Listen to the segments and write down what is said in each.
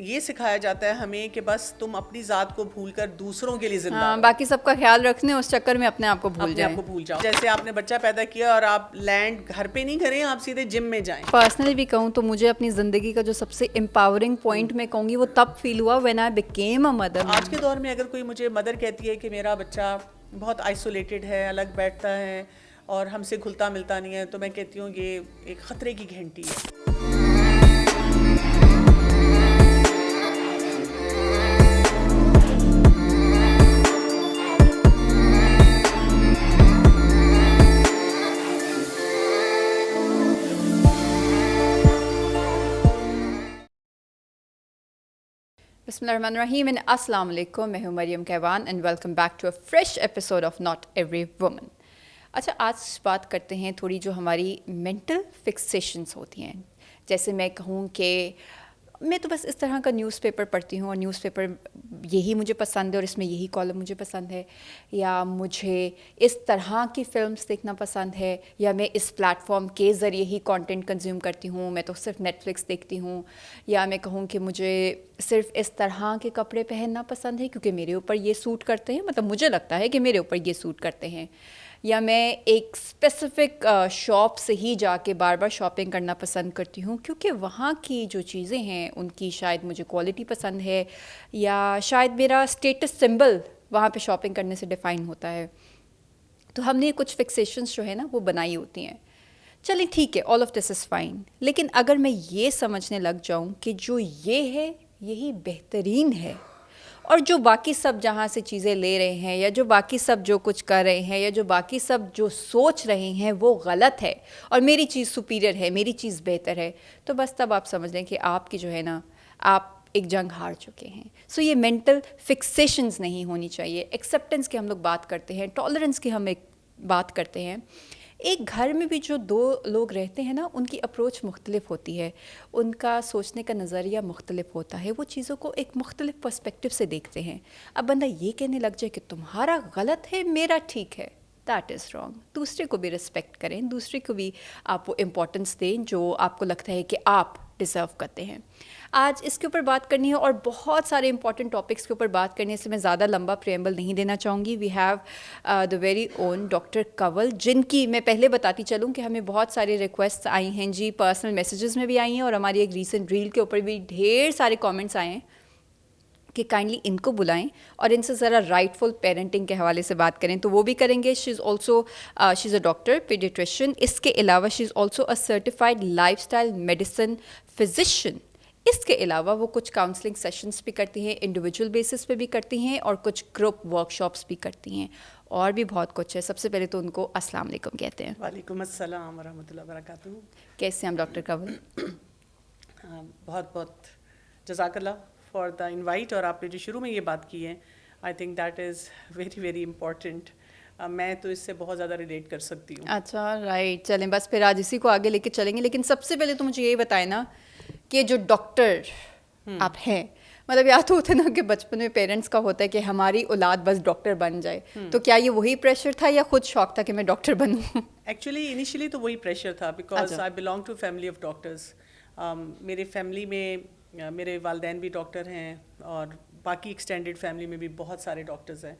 یہ سکھایا جاتا ہے ہمیں کہ بس تم اپنی ذات کو بھول کر دوسروں کے لیے زندہ رہو. باقی سب کا خیال رکھنے اس چکر میں اپنے آپ کو بھول اپنے آپ جائیں. کو بھول جاؤ. جیسے آپ نے بچہ پیدا کیا اور آپ لینڈ گھر پہ نہیں کریں, آپ سیدھے جم میں جائیں. پرسنلی بھی کہوں تو مجھے اپنی زندگی کا جو سب سے امپاورنگ پوائنٹ میں کہوں گی وہ تب فیل ہوا when I became a mother. آج کے دور میں اگر کوئی مجھے مدر کہتی ہے کہ میرا بچہ بہت آئسولیٹڈ ہے, الگ بیٹھتا ہے اور ہم سے گھلتا ملتا نہیں ہے, تو میں کہتی ہوں یہ ایک خطرے کی گھنٹی ہے. بسم اللہ الرحمن الرحیم اینڈ السلام علیکم. میں ہوں Maryam Kaiwan and welcome back to a fresh episode of not every woman. اچھا, آج بات کرتے ہیں تھوڑی جو ہماری مینٹل فکسیشنس ہوتی ہیں. جیسے میں کہوں کہ میں تو بس اس طرح کا نیوز پیپر پڑھتی ہوں اور نیوز پیپر یہی مجھے پسند ہے اور اس میں یہی کالم مجھے پسند ہے, یا مجھے اس طرح کی فلمس دیکھنا پسند ہے, یا میں اس پلیٹ فارم کے ذریعے ہی کانٹینٹ کنزیوم کرتی ہوں, میں تو صرف نیٹ فلکس دیکھتی ہوں, یا میں کہوں کہ مجھے صرف اس طرح کے کپڑے پہننا پسند ہے کیونکہ میرے اوپر یہ سوٹ کرتے ہیں, مطلب مجھے لگتا ہے کہ میرے اوپر یہ سوٹ کرتے ہیں, یا میں ایک اسپیسیفک شاپ سے ہی جا کے بار بار شاپنگ کرنا پسند کرتی ہوں کیونکہ وہاں کی جو چیزیں ہیں ان کی شاید مجھے کوالٹی پسند ہے, یا شاید میرا اسٹیٹس سمبل وہاں پہ شاپنگ کرنے سے ڈیفائن ہوتا ہے. تو ہم نے کچھ فکسیشنس جو ہے نا وہ بنائی ہوتی ہیں. چلیں ٹھیک ہے, all of this is fine, لیکن اگر میں یہ سمجھنے لگ جاؤں کہ جو یہ ہے یہی بہترین ہے اور جو باقی سب جہاں سے چیزیں لے رہے ہیں, یا جو باقی سب جو کچھ کر رہے ہیں, یا جو باقی سب جو سوچ رہے ہیں وہ غلط ہے اور میری چیز سپیریئر ہے, میری چیز بہتر ہے, تو بس تب آپ سمجھ لیں کہ آپ کی جو ہے نا آپ ایک جنگ ہار چکے ہیں. سو یہ مینٹل فکسیشنز نہیں ہونی چاہیے. ایکسیپٹنس کی ہم لوگ بات کرتے ہیں, ٹالرنس کی ہم ایک بات کرتے ہیں. ایک گھر میں بھی جو دو لوگ رہتے ہیں نا ان کی اپروچ مختلف ہوتی ہے, ان کا سوچنے کا نظریہ مختلف ہوتا ہے, وہ چیزوں کو ایک مختلف پرسپیکٹیو سے دیکھتے ہیں. اب بندہ یہ کہنے لگ جائے کہ تمہارا غلط ہے میرا ٹھیک ہے, دیٹ از رانگ. دوسرے کو بھی رسپیکٹ کریں, دوسرے کو بھی آپ وہ امپورٹنس دیں جو آپ کو لگتا ہے کہ آپ ڈیزرو کرتے ہیں. آج اس کے اوپر بات کرنی ہے اور بہت سارے امپورٹنٹ ٹاپکس کے اوپر بات کرنے سے میں زیادہ لمبا پریمبل نہیں دینا چاہوں گی. We have the very own doctor Kanwal, جن کی میں پہلے بتاتی چلوں کہ ہمیں بہت سارے ریکویسٹ آئی ہیں جی, پرسنل میسیجز میں بھی آئی ہیں اور ہماری ایک ریسنٹ ریل کے اوپر بھی ڈھیر سارے کامنٹس آئے ہیں کہ کائنڈلی ان کو بلائیں اور ان سے ذرا رائٹ فل پیرنٹنگ کے حوالے سے بات کریں, تو وہ بھی کریں گے. شی از اے ڈاکٹر پیڈیٹریشین. اس کے علاوہ she is also a certified lifestyle medicine physician. اس کے علاوہ وہ کچھ کاؤنسلنگ سیشنز بھی کرتی ہیں, انڈیویجول بیسس پہ بھی کرتی ہیں, اور کچھ گروپ ورک شاپس بھی کرتی ہیں, اور بھی بہت کچھ ہے. سب سے پہلے تو ان کو السلام علیکم کہتے ہیں. وعلیکم السلام ورحمۃ اللہ وبرکاتہ. کیسے ہیں ہم ڈاکٹر کنول؟ بہت بہت جزاک اللہ فار دا انوائٹ. اور آپ نے جو شروع میں یہ بات کی ہے, I think that is very very important. میں تو اس سے بہت زیادہ ریلیٹ کر سکتی ہوں. اچھا رائٹ, چلیں بس پھر آج اسی کو آگے لے کے چلیں گے. لیکن سب سے پہلے تو مجھے یہی بتائیں نا کہ جو ڈاکٹر آپ ہیں, مطلب یا تو ہوتا ہے نا کہ بچپن میں پیرنٹس کا ہوتا ہے کہ ہماری اولاد بس ڈاکٹر بن جائے, تو کیا یہ وہی پریشر تھا یا خود شوق تھا کہ میں ڈاکٹر بنوں؟ ایکچولی انیشلی تو وہی پریشر تھا, because I belong to family of doctors. میرے فیملی میں میرے والدین بھی ڈاکٹر ہیں اور باقی ایکسٹینڈیڈ فیملی میں بھی بہت سارے ڈاکٹرز ہیں.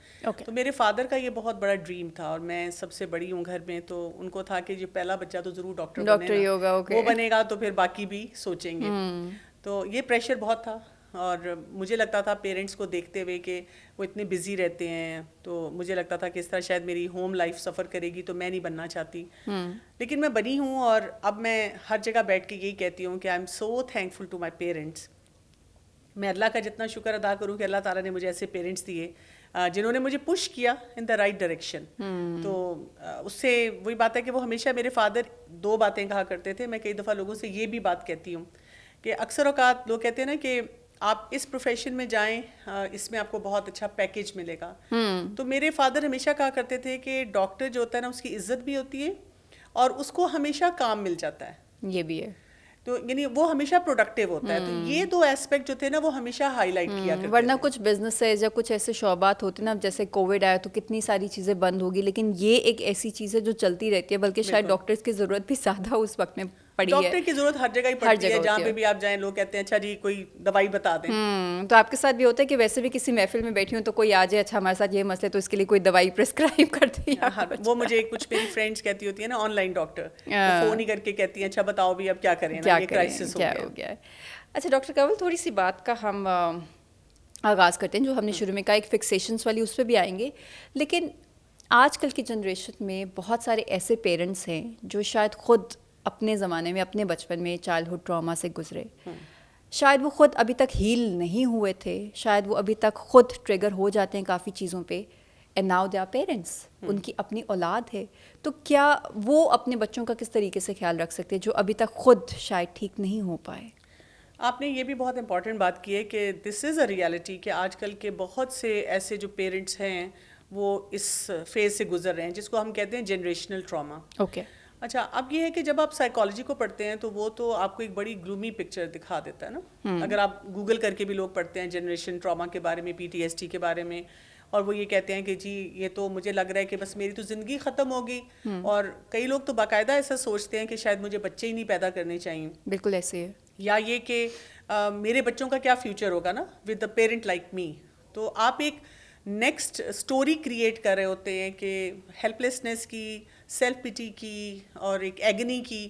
تو میرے فادر کا یہ بہت بڑا ڈریم تھا, اور میں سب سے بڑی ہوں گھر میں, تو ان کو تھا کہ جو پہلا بچہ تو ضرور ڈاکٹر ہی ہوگا, وہ بنے گا تو پھر باقی بھی سوچیں گے. تو یہ پریشر بہت تھا, اور مجھے لگتا تھا پیرنٹس کو دیکھتے ہوئے کہ وہ اتنے بزی رہتے ہیں, تو مجھے لگتا تھا کہ اس طرح شاید میری ہوم لائف سفر کرے گی, تو میں نہیں بننا چاہتی. لیکن میں بنی ہوں, اور اب میں ہر جگہ بیٹھ کے یہی کہتی ہوں کہ I am so thankful to my parents. میں اللہ کا جتنا شکر ادا کروں کہ اللہ تعالیٰ نے مجھے ایسے پیرنٹس دیے جنہوں نے مجھے پش کیا ان دا رائٹ ڈائریکشن. تو اس سے وہی بات ہے کہ وہ ہمیشہ, میرے فادر دو باتیں کہا کرتے تھے. میں کئی دفعہ لوگوں سے یہ بھی بات کہتی ہوں کہ اکثر اوقات لوگ کہتے ہیں نا کہ آپ اس پروفیشن میں جائیں, اس میں آپ کو بہت اچھا پیکیج ملے گا. تو میرے فادر ہمیشہ کہا کرتے تھے کہ ڈاکٹر جو ہوتا ہے نا اس کی عزت بھی ہوتی ہے اور اس کو ہمیشہ کام مل جاتا ہے. یہ بھی ہے, تو یعنی وہ ہمیشہ پروڈکٹیو ہوتا ہے. تو یہ دو ایسپیکٹ جو تھے نا وہ ہمیشہ ہائی لائٹ کیا کرتے تھے. ورنہ کچھ بزنسز یا کچھ ایسے شعبات ہوتے نا, جیسے کووڈ آیا تو کتنی ساری چیزیں بند ہوگی, لیکن یہ ایک ایسی چیز ہے جو چلتی رہتی ہے, بلکہ شاید ڈاکٹرز کی ضرورت بھی زیادہ اس وقت میں پڑی ہے. ڈاکٹر کی ضرورت ہر جگہ ہی پڑتی ہے, جہاں پہ بھی آپ جائیں لوگ کہتے ہیں اچھا جی کوئی دوائی بتا دیں. تو آپ کے ساتھ بھی ہوتا ہے کہ ویسے بھی کسی محفل میں بیٹھی ہوں تو کوئی آ جائے اچھا ہمارے ساتھ یہ مسئلہ تو اس کے لیے کوئی دوائی پرسکرائب کر دیں. وہ مجھے کچھ میری فرینڈس کہتی ہوتی ہے نا آن لائن ڈاکٹر, فون ہی کر کے کہتی ہیں اچھا بتاؤ بھی اب کیا کریں, یہ کرائسس ہو گیا ہے. اچھا ڈاکٹر کنول, تھوڑی سی بات کا ہم آغاز کرتے ہیں جو ہم نے شروع میں کہا, ایک فکسیشنس والی, اس پہ بھی آئیں گے. لیکن آج کل کی جنریشن میں بہت سارے ایسے پیرنٹس ہیں جو شاید خود اپنے زمانے میں, اپنے بچپن میں چائلڈہڈ ٹراما سے گزرے, شاید وہ خود ابھی تک ہیل نہیں ہوئے تھے, شاید وہ ابھی تک خود ٹریگر ہو جاتے ہیں کافی چیزوں پہ, and now they are parents, ان کی اپنی اولاد ہے. تو کیا وہ اپنے بچوں کا کس طریقے سے خیال رکھ سکتے ہیں جو ابھی تک خود شاید ٹھیک نہیں ہو پائے؟ آپ نے یہ بھی بہت امپورٹنٹ بات کی ہے کہ دس از اے ریالٹی کہ آج کل کے بہت سے ایسے جو پیرنٹس ہیں وہ اس فیز سے گزر رہے ہیں جس کو ہم کہتے ہیں جنریشنل ٹراما. اوکے. اچھا, اب یہ ہے کہ جب آپ سائیکالوجی کو پڑھتے ہیں تو وہ تو آپ کو ایک بڑی گلومی پکچر دکھا دیتا ہے نا. اگر آپ گوگل کر کے بھی لوگ پڑھتے ہیں جنریشن ٹراما کے بارے میں, PTSD کے بارے میں, اور وہ یہ کہتے ہیں کہ جی یہ تو مجھے لگ رہا ہے کہ بس میری تو زندگی ختم ہوگی, اور کئی لوگ تو باقاعدہ ایسا سوچتے ہیں کہ شاید مجھے بچے ہی نہیں پیدا کرنے چاہیے. بالکل ایسے ہے. یا یہ کہ میرے بچوں کا کیا فیوچر ہوگا نا with a parent like me. تو آپ ایک نیکسٹ اسٹوری کریٹ کر رہے ہوتے ہیں کہ ہیلپ لیسنس کی, سیلف پٹی کی, اور ایک ایگنی کی.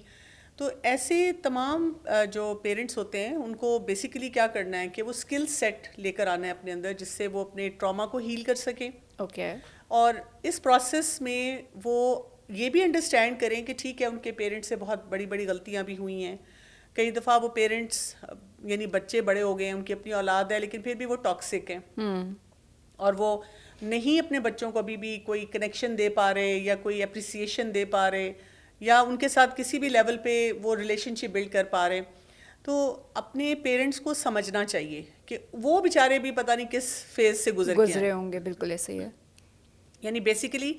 تو ایسے تمام جو پیرنٹس ہوتے ہیں ان کو بیسیکلی کیا کرنا ہے کہ وہ اسکل سیٹ لے کر آنا ہے اپنے اندر جس سے وہ اپنے ٹراما کو ہیل کر سکیں. اوکے. اور اس پروسیس میں وہ یہ بھی انڈرسٹینڈ کریں کہ ٹھیک ہے ان کے پیرنٹس سے بہت بڑی بڑی غلطیاں بھی ہوئی ہیں. کئی دفعہ وہ پیرنٹس یعنی بچے بڑے ہو گئے ہیں, ان کی اپنی اولاد ہے, لیکن پھر بھی وہ ٹاکسک ہیں, اور وہ نہیں اپنے بچوں کو ابھی بھی کوئی کنیکشن دے پا رہے یا کوئی اپریسیشن دے پا رہے یا ان کے ساتھ کسی بھی لیول پہ وہ ریلیشن شپ بلڈ کر پا رہے. تو اپنے پیرنٹس کو سمجھنا چاہیے کہ وہ بیچارے بھی پتہ نہیں کس فیز سے گزرے ہوں گے. بالکل ایسے ہی ہے. یعنی بیسیکلی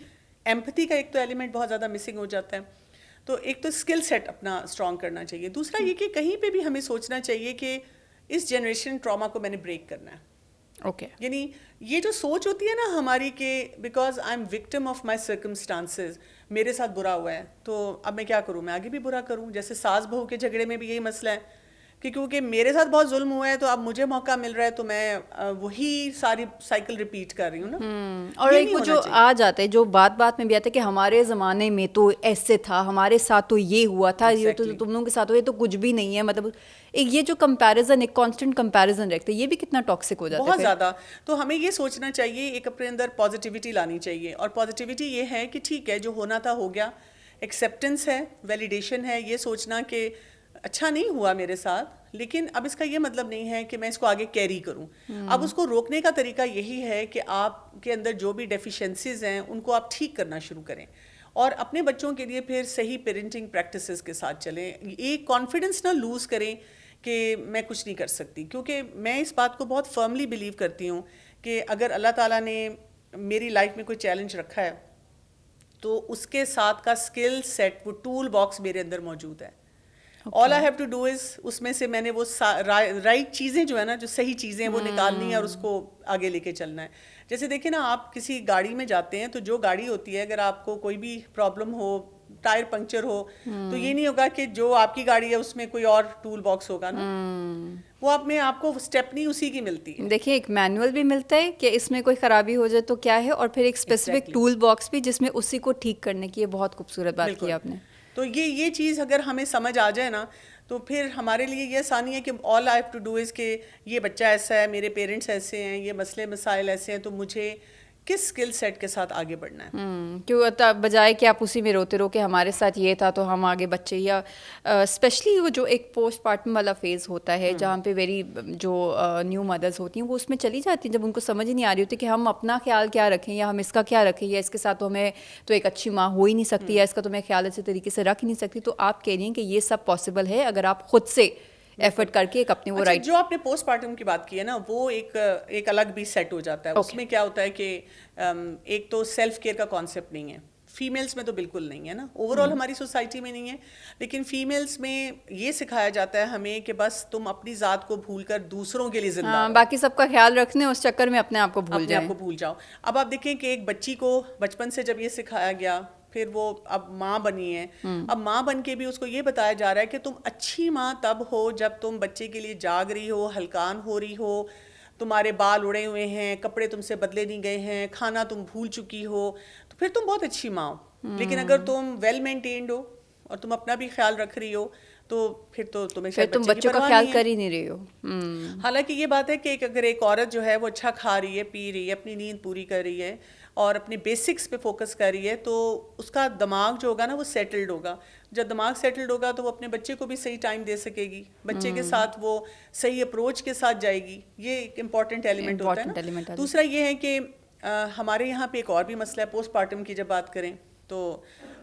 ایمپتھی کا ایک تو ایلیمنٹ بہت زیادہ مسنگ ہو جاتا ہے. تو ایک تو اسکل سیٹ اپنا اسٹرانگ کرنا چاہیے. دوسرا یہ کہ کہیں پہ بھی ہمیں سوچنا چاہیے کہ اس جنریشن ٹراما کو میں نے بریک کرنا ہے. اوکے. یعنی یہ جو سوچ ہوتی ہے نا ہماری کہ because I am victim of my circumstances, میرے ساتھ برا ہوا ہے تو اب میں کیا کروں, میں آگے بھی برا کروں. جیسے ساس بہو کے جھگڑے میں بھی یہی مسئلہ ہے کہ کیونکہ میرے ساتھ بہت ظلم ہوا ہے تو اب مجھے موقع مل رہا ہے تو میں وہی ساری سائیکل ریپیٹ کر رہی ہوں نا. اور ایک وہ جو آ جاتا ہے جو بات بات میں بھی آتا ہے کہ ہمارے زمانے میں تو ایسے تھا, ہمارے ساتھ تو یہ ہوا تھا, یہ تو تم لوگوں کے ساتھ ہوا, یہ تو کچھ بھی نہیں ہے. مطلب ایک یہ جو کمپیریزن, ایک کانسٹنٹ کمپیریزن رکھتے ہیں, یہ بھی کتنا ٹاکسک ہو جاتا ہے بہت زیادہ. تو ہمیں یہ سوچنا چاہیے, ایک اپنے اندر پازیٹیوٹی لانی چاہیے, اور پازیٹیوٹی یہ ہے کہ ٹھیک ہے جو ہونا تھا ہو گیا, ایکسیپٹنس ہے, ویلیڈیشن ہے, یہ سوچنا کہ اچھا نہیں ہوا میرے ساتھ, لیکن اب اس کا یہ مطلب نہیں ہے کہ میں اس کو آگے کیری کروں. اب اس کو روکنے کا طریقہ یہی ہے کہ آپ کے اندر جو بھی ڈیفیشنسیز ہیں ان کو آپ ٹھیک کرنا شروع کریں, اور اپنے بچوں کے لیے پھر صحیح پیرنٹنگ پریکٹسز کے ساتھ چلیں. ایک کانفیڈنس نہ لوز کریں کہ میں کچھ نہیں کر سکتی, کیونکہ میں اس بات کو بہت فرملی بلیو کرتی ہوں کہ اگر اللہ تعالیٰ نے میری لائف میں کوئی چیلنج رکھا ہے تو اس کے ساتھ کا اسکل سیٹ, وہ ٹول باکس میرے اندر موجود ہے. All I have to do is اس میں سے میں نے وہ رائٹ چیزیں جو ہے نا, جو صحیح چیزیں ہیں وہ نکالنی ہے اور اس کو آگے لے کے چلنا ہے. جیسے دیکھیں نا, آپ کسی گاڑی میں جاتے ہیں تو جو گاڑی ہوتی ہے, اگر آپ کو کوئی بھی پرابلم ہو, ٹائر پنکچر ہو, تو یہ نہیں ہوگا کہ جو آپ کی گاڑی ہے اس میں کوئی اور ٹول باکس ہوگا نا, وہ آپ کو اسٹیپنی اسی کی ملتی ہے. دیکھیے ایک مینول بھی ملتا ہے کہ اس میں کوئی خرابی ہو جائے تو کیا ہے, اور پھر ایک اسپیسیفک ٹول باکس بھی جس میں اسی کو ٹھیک کرنے کی. بہت خوبصورت بات کی آپ نے. تو یہ چیز اگر ہمیں سمجھ آ جائے نا تو پھر ہمارے لیے یہ آسانی ہے کہ all I have to do is کہ یہ بچہ ایسا ہے, میرے پیرنٹس ایسے ہیں, یہ مسئلے مسائل ایسے ہیں, تو مجھے کس اسکل سیٹ کے ساتھ آگے بڑھنا ہے. کیوں بجائے کہ آپ اسی میں روتے رہو کہ ہمارے ساتھ یہ تھا تو ہم آگے بچے, یا اسپیشلی وہ جو ایک پوسٹ پارٹم والا فیز ہوتا ہے جہاں پہ ویری جو نیو مدرس ہوتی ہیں وہ اس میں چلی جاتی ہیں, جب ان کو سمجھ ہی نہیں آ رہی ہوتی کہ ہم اپنا خیال کیا رکھیں یا ہم اس کا کیا رکھیں, یا اس کے ساتھ تو ہمیں تو ایک اچھی ماں ہو ہی نہیں سکتی, یا اس کا تو میں خیال اچھے طریقے سے رکھ ہی نہیں سکتی. تو آپ کہہ رہی ہیں کہ یہ سب پاسبل ہے اگر آپ خود سے ایفرٹ کر کے ایک اپنے وہ رائٹ. جو آپ نے پوسٹ پارٹم کی بات کی ہے نا, وہ ایک الگ بھی سیٹ ہو جاتا ہے. اس میں کیا ہوتا ہے کہ ایک تو سیلف کیئر کا کانسیپٹ نہیں ہے, فیمیلز میں تو بالکل نہیں ہے نا, اوور آل ہماری سوسائٹی میں نہیں ہے, لیکن فیمیلز میں یہ سکھایا جاتا ہے ہمیں کہ بس تم اپنی ذات کو بھول کر دوسروں کے لیے زندہ رہو, باقی سب کا خیال رکھنے اس چکر میں اپنے آپ کو بھول جاؤ. اب آپ دیکھیں کہ ایک بچی کو بچپن سے جب یہ سکھایا گیا پھر وہ اب ماں بنی ہے. اب ماں بن کے بھی اس کو یہ بتایا جا رہا ہے کہ تم اچھی ماں تب ہو جب تم بچے کے لیے جاگ رہی ہو, ہلکان ہو رہی ہو, تمہارے بال اڑے ہوئے ہیں, کپڑے تم سے بدلے نہیں گئے ہیں, کھانا تم بھول چکی ہو, تو پھر تم بہت اچھی ماں ہو. لیکن اگر تم ویل مینٹینڈ ہو اور تم اپنا بھی خیال رکھ رہی ہو تو پھر تو تمہیں شاید تم بچے کی بچوں کا پرواہ خیال نہیں کر ہے. ہی نہیں رہی ہو. حالانکہ یہ بات ہے کہ اگر ایک عورت جو ہے وہ اچھا کھا رہی ہے, پی رہی ہے, اپنی نیند پوری کر رہی ہے اور اپنے بیسکس پہ فوکس کر رہی ہے تو اس کا دماغ جو ہوگا نا وہ سیٹلڈ ہوگا. جب دماغ سیٹلڈ ہوگا تو وہ اپنے بچے کو بھی صحیح ٹائم دے سکے گی, بچے کے ساتھ وہ صحیح اپروچ کے ساتھ جائے گی. یہ ایک امپورٹنٹ ایلیمنٹ ہوتا ہے نا. دوسرا یہ ہے کہ ہمارے یہاں پہ ایک اور بھی مسئلہ ہے پوسٹ پارٹم کی جب بات کریں تو,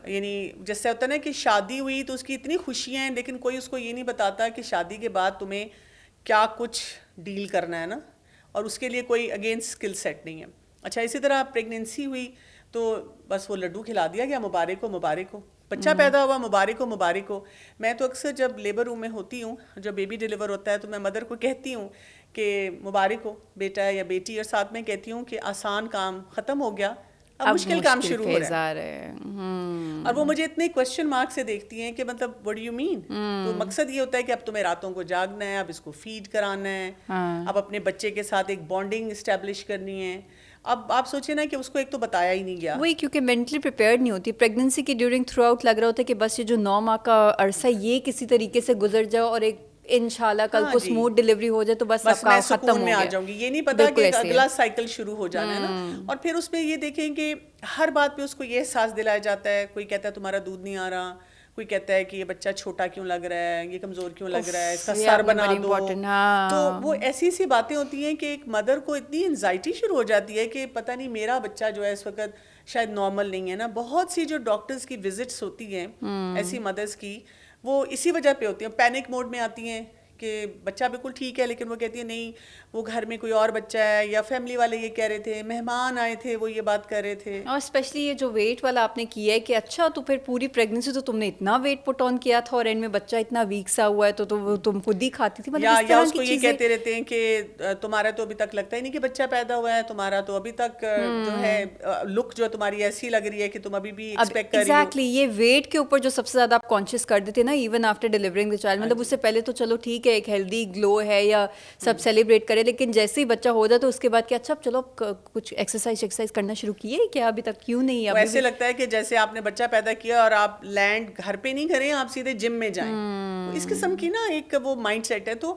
یعنی جیسے ہوتا ہے نا کہ شادی ہوئی تو اس کی اتنی خوشیاں ہیں لیکن کوئی اس کو یہ نہیں بتاتا کہ شادی کے بعد تمہیں کیا کچھ ڈیل کرنا ہے نا, اور اس کے لیے کوئی اگین اسکل سیٹ نہیں ہے. اچھا اسی طرح پریگنینسی ہوئی تو بس وہ لڈو کھلا دیا گیا, مبارک ہو مبارک ہو, بچہ پیدا ہوا مبارک ہو مبارک ہو. میں تو اکثر جب لیبر روم میں ہوتی ہوں, جب بیبی ڈیلیور ہوتا ہے تو میں مدر کو کہتی ہوں کہ مبارک ہو بیٹا یا بیٹی, اور ساتھ میں کہتی ہوں کہ آسان کام ختم ہو گیا, اب مشکل کام شروع ہو رہا ہے. اور وہ مجھے اتنے کوشچن مارک سے دیکھتی ہیں کہ مطلب وٹ ڈو یو مین. تو مقصد یہ ہوتا ہے کہ اب تمہیں راتوں کو جاگنا ہے, اب اس کو فیڈ کرانا ہے, اب اپنے بچے کے ساتھ ایک بانڈنگ اسٹیبلش کرنی ہے. اب آپ سوچیں نا کہ اس کو ایک تو بتایا ہی نہیں گیا. وہی کیونکہ مینٹلی پریپیئرڈ نہیں ہوتی. پریگنینسی کی ڈیورنگ تھرو آؤٹ لگ رہا ہوتا ہے کہ بس یہ جو 9 ماہ کا عرصہ یہ کسی طریقے سے گزر جاؤ اور ایک انشاءاللہ کل کو اسموتھ ڈلیوری ہو جائے تو بس آپ کا ختم ہو گیا. میں آ جاؤں گی, یہ نہیں پتا کہ اگلا سائیکل شروع ہو جانا ہے نا. اور پھر اس میں یہ دیکھیں کہ ہر بات پہ اس کو یہ احساس دلایا جاتا ہے, کوئی کہتا ہے تمہارا دودھ نہیں آ رہا, کوئی کہتا ہے کہ یہ بچہ چھوٹا کیوں لگ رہا ہے, یہ کمزور کیوں لگ رہا ہے, اس کا سر بنا دو. تو وہ ایسی ایسی باتیں ہوتی ہیں کہ ایک مدر کو اتنی انزائٹی شروع ہو جاتی ہے کہ پتہ نہیں میرا بچہ جو ہے اس وقت شاید نارمل نہیں ہے نا. بہت سی جو ڈاکٹرز کی وزٹس ہوتی ہیں ایسی مدرس کی, وہ اسی وجہ پہ ہوتی ہیں, پینک موڈ میں آتی ہیں کہ بچہ بالکل ٹھیک ہے لیکن وہ کہتی ہے نہیں وہ گھر میں کوئی اور بچہ ہے, یا فیملی والے یہ کہہ رہے تھے, مہمان آئے تھے وہ یہ بات کر رہے تھے. اور اسپیشلی یہ جو ویٹ والا آپ نے کیا ہے کہ اچھا تو پھر پوری پریگنینسی تو تم نے اتنا ویٹ پٹ آن کیا تھا اور اینڈ میں بچہ اتنا ویک سا ہوا ہے تو تم خود ہی کھاتی تھی. مطلب یا اس کو یہ کہتے رہتے ہیں کہ تمہارا تو ابھی تک لگتا ہی نہیں کہ بچہ پیدا ہوا ہے, تمہارا تو ابھی تک جو ہے لک جو تمہاری ایسی لگ رہی ہے کہ تم ابھی بھی ایکسپیکٹ کر رہی ہو. ایگزیکٹلی یہ ویٹ کے اوپر جو سب سے زیادہ آپ کانشیس کر دیتے نا even after delivering the child, مطلب اس سے پہلے تو چلو ٹھیک ہے ایک ہیلدی گلو ہے یا سب سیلیبریٹ کرے, لیکن جیسے ہی بچہ ہو جائے تو اس کے بعد کہ اچھا چلو کچھ ایکسرسائز کرنا شروع کیے کیا ابھی تک, کیوں نہیں. ایسے لگتا ہے کہ جیسے آپ نے بچہ پیدا کیا اور آپ لینڈ گھر پہ نہیں کریں, آپ سیدھے جم میں جائیں. اس قسم کی نا ایک وہ مائنڈ سیٹ ہے, تو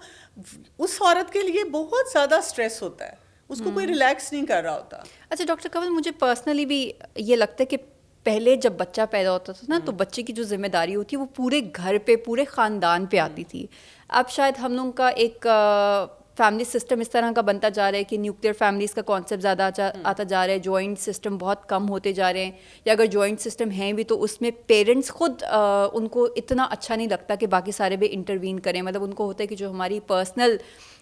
اس عورت کے لیے بہت زیادہ اسٹریس ہوتا ہے, اس کو کوئی ریلیکس نہیں کر رہا ہوتا. اچھا ڈاکٹر کنول, مجھے پرسنلی بھی یہ لگتا ہے کہ پہلے جب بچہ پیدا ہوتا تھا نا تو بچے کی جو ذمہ داری ہوتی ہے وہ پورے گھر پہ پورے خاندان پہ آتی تھی. اب شاید ہم لوگوں کا ایک فیملی سسٹم اس طرح کا بنتا جا رہا ہے کہ نیوکلیئر فیملیز کا کانسیپٹ زیادہ آتا جا رہا ہے, جوائنٹ سسٹم بہت کم ہوتے جا رہے ہیں, یا اگر جوائنٹ سسٹم ہیں بھی تو اس میں پیرنٹس خود ان کو اتنا اچھا نہیں لگتا کہ باقی سارے بھی انٹروین کریں. مطلب ان کو ہوتا ہے کہ جو ہماری پرسنل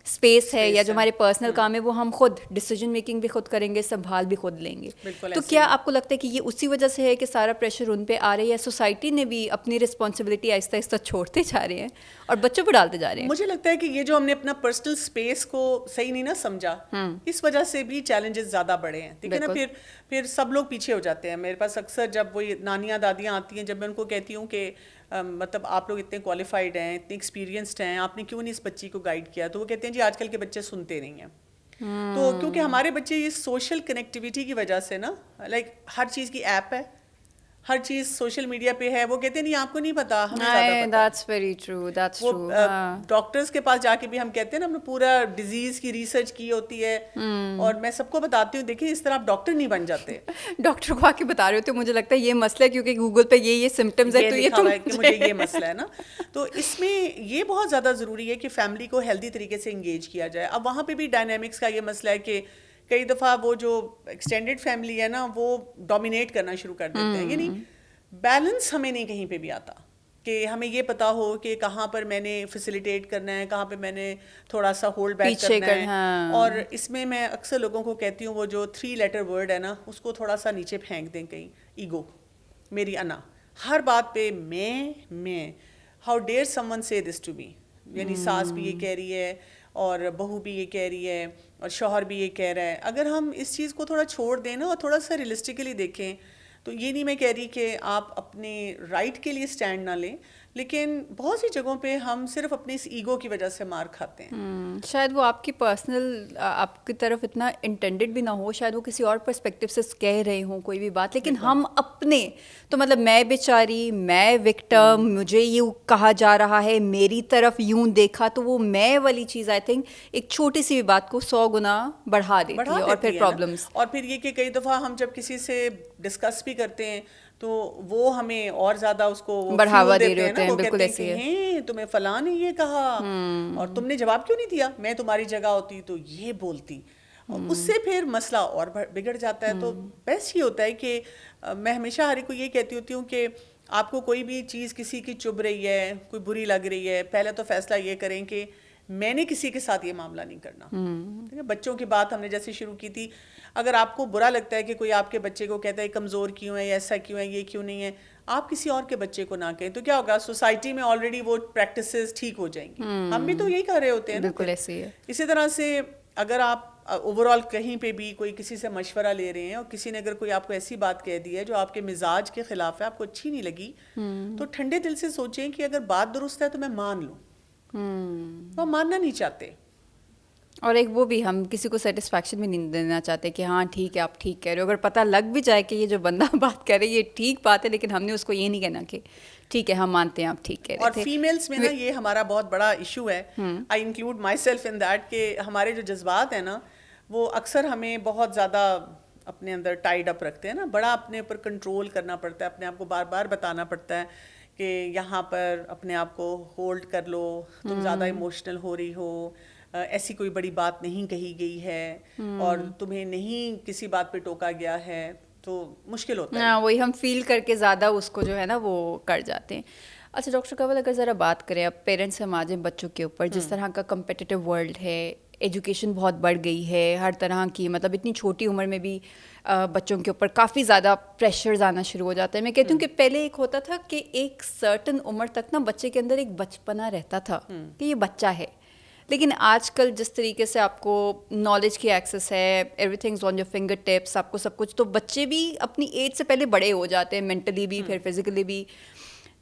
اسپیس ہے یا جو ہمارے پرسنل کام ہے وہ ہم خود ڈیسیجن میکنگ بھی خود کریں گے, سنبھال بھی خود لیں گے. تو کیا آپ کو لگتا ہے کہ یہ اسی وجہ سے ہے کہ سارا پریشر ان پہ آ رہا ہے, یا سوسائٹی نے بھی اپنی رسپانسبلٹی آہستہ آہستہ چھوڑتے جا رہے ہیں اور بچوں پہ ڈالتے جا رہے ہیں؟ مجھے لگتا ہے کہ یہ جو ہم نے اپنا پرسنل اسپیس کو صحیح نہیں نا سمجھا, اس وجہ سے بھی چیلنجز زیادہ بڑے ہیں. دیکھیں نا پھر سب لوگ پیچھے ہو جاتے ہیں. میرے پاس اکثر جب وہ نانیاں دادیاں آتی ہیں, جب میں ان کو کہتی ہوں کہ مطلب آپ لوگ اتنے کوالیفائڈ ہیں, اتنے ایکسپیرینسڈ ہیں, آپ نے کیوں نہیں اس بچی کو گائیڈ کیا, تو وہ کہتے ہیں جی آج کل کے بچے سنتے نہیں ہیں. تو کیونکہ ہمارے بچے اس سوشل کنیکٹیویٹی کی وجہ سے نا, لائک ہر چیز کی ایپ ہے, ہر چیز سوشل میڈیا پہ ہے, وہ کہتے ہیں نہیں آپ کو نہیں پتا, ہمیں زیادہ پتا. That's very true, that's true. Doctors کے پاس جا کے بھی ہم کہتے ہیں نا ہم نے پورا ڈیزیز کی ریسرچ کی ہوتی ہے, اور میں سب کو بتاتی ہوں دیکھیں اس طرح آپ ڈاکٹر نہیں بن جاتے. ڈاکٹر کو آ کے بتا رہے ہوتے مجھے لگتا ہے یہ مسئلہ ہے کیونکہ گوگل پہ یہ سمٹمز ہے تو یہ لکھا ہوا ہے کہ مجھے یہ مسئلہ ہے نا. تو اس میں یہ بہت زیادہ ضروری ہے کہ فیملی کو ہیلدی طریقے سے انگیج کیا جائے. اب وہاں پہ بھی ڈائنامکس کا یہ مسئلہ ہے کہ کئی دفعہ وہ جو ایکسٹینڈیڈ فیملی ہے نا وہ ڈومینیٹ کرنا شروع کر دیتے ہیں. یعنی بیلنس ہمیں نہیں کہیں پہ بھی آتا کہ ہمیں یہ پتا ہو کہ کہاں پر میں نے فیسیلیٹیٹ کرنا ہے, کہاں پہ میں نے تھوڑا سا ہولڈ بیک کرنا ہے. اور اس میں میں اکثر لوگوں کو کہتی ہوں وہ جو 3 لیٹر ورڈ ہے نا اس کو تھوڑا سا نیچے پھینک دیں. کہیں ایگو, میری انا, ہر بات پہ میں, ہاؤ ڈیئر سم ون سے دس ٹو می. یعنی ساس بھی یہ کہہ رہی ہے اور بہو بھی یہ کہہ رہی ہے اور شوہر بھی یہ کہہ رہا ہے. اگر ہم اس چیز کو تھوڑا چھوڑ دیں نا اور تھوڑا سا ریئلسٹکلی دیکھیں تو یہ نہیں میں کہہ رہی کہ آپ اپنے رائٹ کے لیے اسٹینڈ نہ لیں, لیکن بہت سی جگہوں پہ ہم صرف اپنے اس ایگو کی وجہ سے مار کھاتے ہیں. شاید وہ آپ کی پرسنل آپ کی طرف اتنا انٹینڈڈ بھی نہ ہو, شاید وہ کسی اور پرسپیکٹیو سے کہہ رہے ہوں کوئی بھی بات, لیکن ہم اپنے تو مطلب میں بیچاری, میں وکٹم, مجھے یوں کہا جا رہا ہے, میری طرف یوں دیکھا, تو وہ میں والی چیز آئی تھنک ایک چھوٹی سی بھی بات کو 100 گنا بڑھا دیتی ہے, اور پھر پرابلمس. اور پھر یہ کہ کئی دفعہ ہم جب کسی سے ڈسکس بھی کرتے ہیں تو وہ ہمیں اور زیادہ اس کو بڑھاوا دے رہے ہوتے ہیں. ہیں, وہ بالکل کہتے ہیں کہ تمہیں فلاں نے یہ کہا اور تم نے جواب کیوں نہیں دیا, میں تمہاری جگہ ہوتی تو یہ بولتی, اور اس سے پھر مسئلہ اور بگڑ جاتا ہے. تو بیسٹ یہ ہوتا ہے کہ میں ہمیشہ ہر ایک کو یہ کہتی ہوتی ہوں کہ آپ کو کوئی بھی چیز کسی کی چبھ رہی ہے, کوئی بری لگ رہی ہے, پہلے تو فیصلہ یہ کریں کہ میں نے کسی کے ساتھ یہ معاملہ نہیں کرنا. بچوں کی بات ہم نے جیسے شروع کی تھی, اگر آپ کو برا لگتا ہے کہ کوئی آپ کے بچے کو کہتا ہے کمزور کیوں ہے, ایسا کیوں ہے, یہ کیوں نہیں ہے, آپ کسی اور کے بچے کو نہ کہیں, تو کیا ہوگا, سوسائٹی میں آلریڈی وہ پریکٹسز ٹھیک ہو جائیں گی. ہم بھی تو یہی کر رہے ہوتے ہیں نا. بالکل ایسے ہی ہے. اسی طرح سے اگر آپ اوور آل کہیں پہ بھی کوئی کسی سے مشورہ لے رہے ہیں اور کسی نے اگر کوئی آپ کو ایسی بات کہہ دی ہے جو آپ کے مزاج کے خلاف ہے, آپ کو اچھی نہیں لگی, تو ٹھنڈے دل سے سوچیں کہ اگر بات درست ہے تو میں مان لوں. وہ ماننا نہیں چاہتے, اور ایک وہ بھی ہم کسی کو سیٹسفیکشن بھی نہیں دینا چاہتے کہ ہاں ٹھیک ہے آپ ٹھیک کہہ رہے ہو. اگر پتہ لگ بھی جائے کہ یہ جو بندہ بات کر رہے ہے یہ ٹھیک بات ہے, لیکن ہم نے اس کو یہ نہیں کہنا کہ ٹھیک ہے ہم مانتے ہیں آپ ٹھیک کہہ رہے تھے. اور فیمیلز میں نا یہ ہمارا بہت بڑا ایشو ہے, I include myself in that, کہ ہمارے جو جذبات ہیں نا وہ اکثر ہمیں بہت زیادہ اپنے اندر ٹائڈ اپ رکھتے ہیں نا. بڑا اپنے اوپر کنٹرول کرنا پڑتا ہے, اپنے آپ کو بار بار بتانا پڑتا ہے کہ یہاں پر اپنے آپ کو ہولڈ کر لو, تم زیادہ ایموشنل ہو رہی ہو, ایسی کوئی بڑی بات نہیں کہی گئی ہے, اور تمہیں نہیں کسی بات پہ ٹوکا گیا ہے, تو مشکل ہوتا ہے. ہاں وہی ہم فیل کر کے زیادہ اس کو جو ہے نا وہ کر جاتے ہیں. اچھا ڈاکٹر کنول, اگر ذرا بات کریں اب پیرنٹس سے ہم آ جائیں بچوں کے اوپر, جس طرح کا کمپٹیٹیو ورلڈ ہے, ایجوکیشن بہت بڑھ گئی ہے, ہر طرح کی مطلب اتنی چھوٹی عمر میں بھی بچوں کے اوپر کافی زیادہ پریشرز آنا شروع ہو جاتے ہیں. میں کہتی ہوں کہ پہلے ایک ہوتا تھا کہ ایک سرٹن عمر تک نا بچے کے اندر ایک بچپنا رہتا تھا کہ یہ بچہ ہے, لیکن آج کل جس طریقے سے آپ کو نالج کی ایکسیس ہے, every things on your finger tips, آپ کو سب کچھ, تو بچے بھی اپنی ایج سے پہلے بڑے ہو جاتے ہیں, مینٹلی بھی پھر فزیکلی بھی.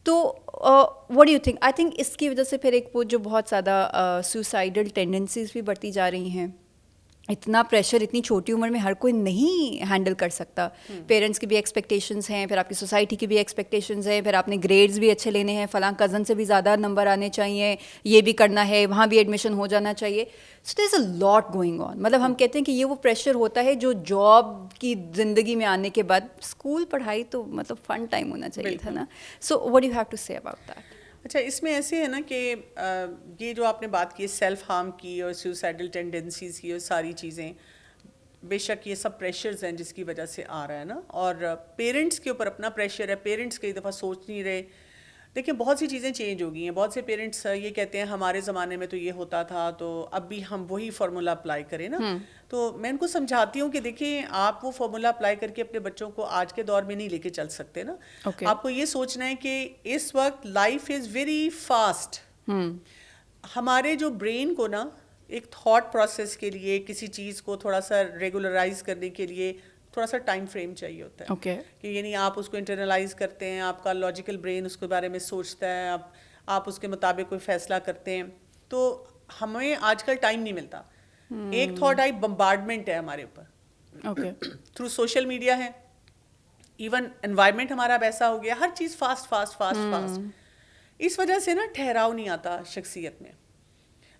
تو what do you think, I think اس کی وجہ سے پھر ایک وہ جو بہت زیادہ سوسائڈل ٹینڈنسیز بھی بڑھتی جا رہی ہیں. اتنا پریشر اتنی چھوٹی عمر میں ہر کوئی نہیں ہینڈل کر سکتا. پیرنٹس کی بھی ایکسپیکٹیشنز ہیں, پھر آپ کی سوسائٹی کی بھی ایکسپیکٹیشنز ہیں, پھر آپ نے گریڈز بھی اچھے لینے ہیں, فلاں کزن سے بھی زیادہ نمبر آنے چاہیے, یہ بھی کرنا ہے, وہاں بھی ایڈمیشن ہو جانا چاہیے. سو دیر از اے لاٹ گوئنگ آن. مطلب ہم کہتے ہیں کہ یہ وہ پریشر ہوتا ہے جو جاب کی زندگی میں آنے کے بعد, اسکول پڑھائی تو مطلب فن ٹائم ہونا چاہیے تھا نا. So what you have to say about that? اچھا, اس میں ایسے ہے نا کہ یہ جو آپ نے بات کی سیلف ہارم کی اور سوسائڈل ٹینڈنسیز کی اور ساری چیزیں, بے شک یہ سب پریشرز ہیں جس کی وجہ سے آ رہا ہے نا. اور پیرنٹس کے اوپر اپنا پریشر ہے, پیرنٹس کئی دفعہ سوچ نہیں رہے. دیکھیں بہت سی چیزیں چینج ہو گئی ہیں. بہت سے پیرنٹس یہ کہتے ہیں ہمارے زمانے میں تو یہ ہوتا تھا, تو اب بھی ہم وہی فارمولا اپلائی کریں نا. تو میں ان کو سمجھاتی ہوں کہ دیکھیں آپ وہ فارمولا اپلائی کر کے اپنے بچوں کو آج کے دور میں نہیں لے کے چل سکتے نا. آپ کو یہ سوچنا ہے کہ اس وقت لائف از ویری فاسٹ. ہمارے جو برین کو نا ایک تھاٹ پروسیس کے لیے, کسی چیز کو تھوڑا سا ریگولرائز کرنے کے لیے تھوڑا سا ٹائم فریم چاہیے ہوتا ہے. کہ یعنی آپ اس کو انٹرنلائز کرتے ہیں, آپ کا لاجیکل برین اس کے بارے میں سوچتا ہے, آپ اس کے مطابق کوئی فیصلہ کرتے ہیں. تو ہمیں آج کل ٹائم نہیں ملتا. ایک تھاٹ آئی بمبارڈمنٹ ہے ہمارے اوپر, تھرو سوشل میڈیا ہے, ایون انوائرمنٹ ہمارا اب ایسا ہو گیا, ہر چیز فاسٹ فاسٹ فاسٹ فاسٹ. اس وجہ سے نا ٹھہراؤ نہیں آتا شخصیت میں.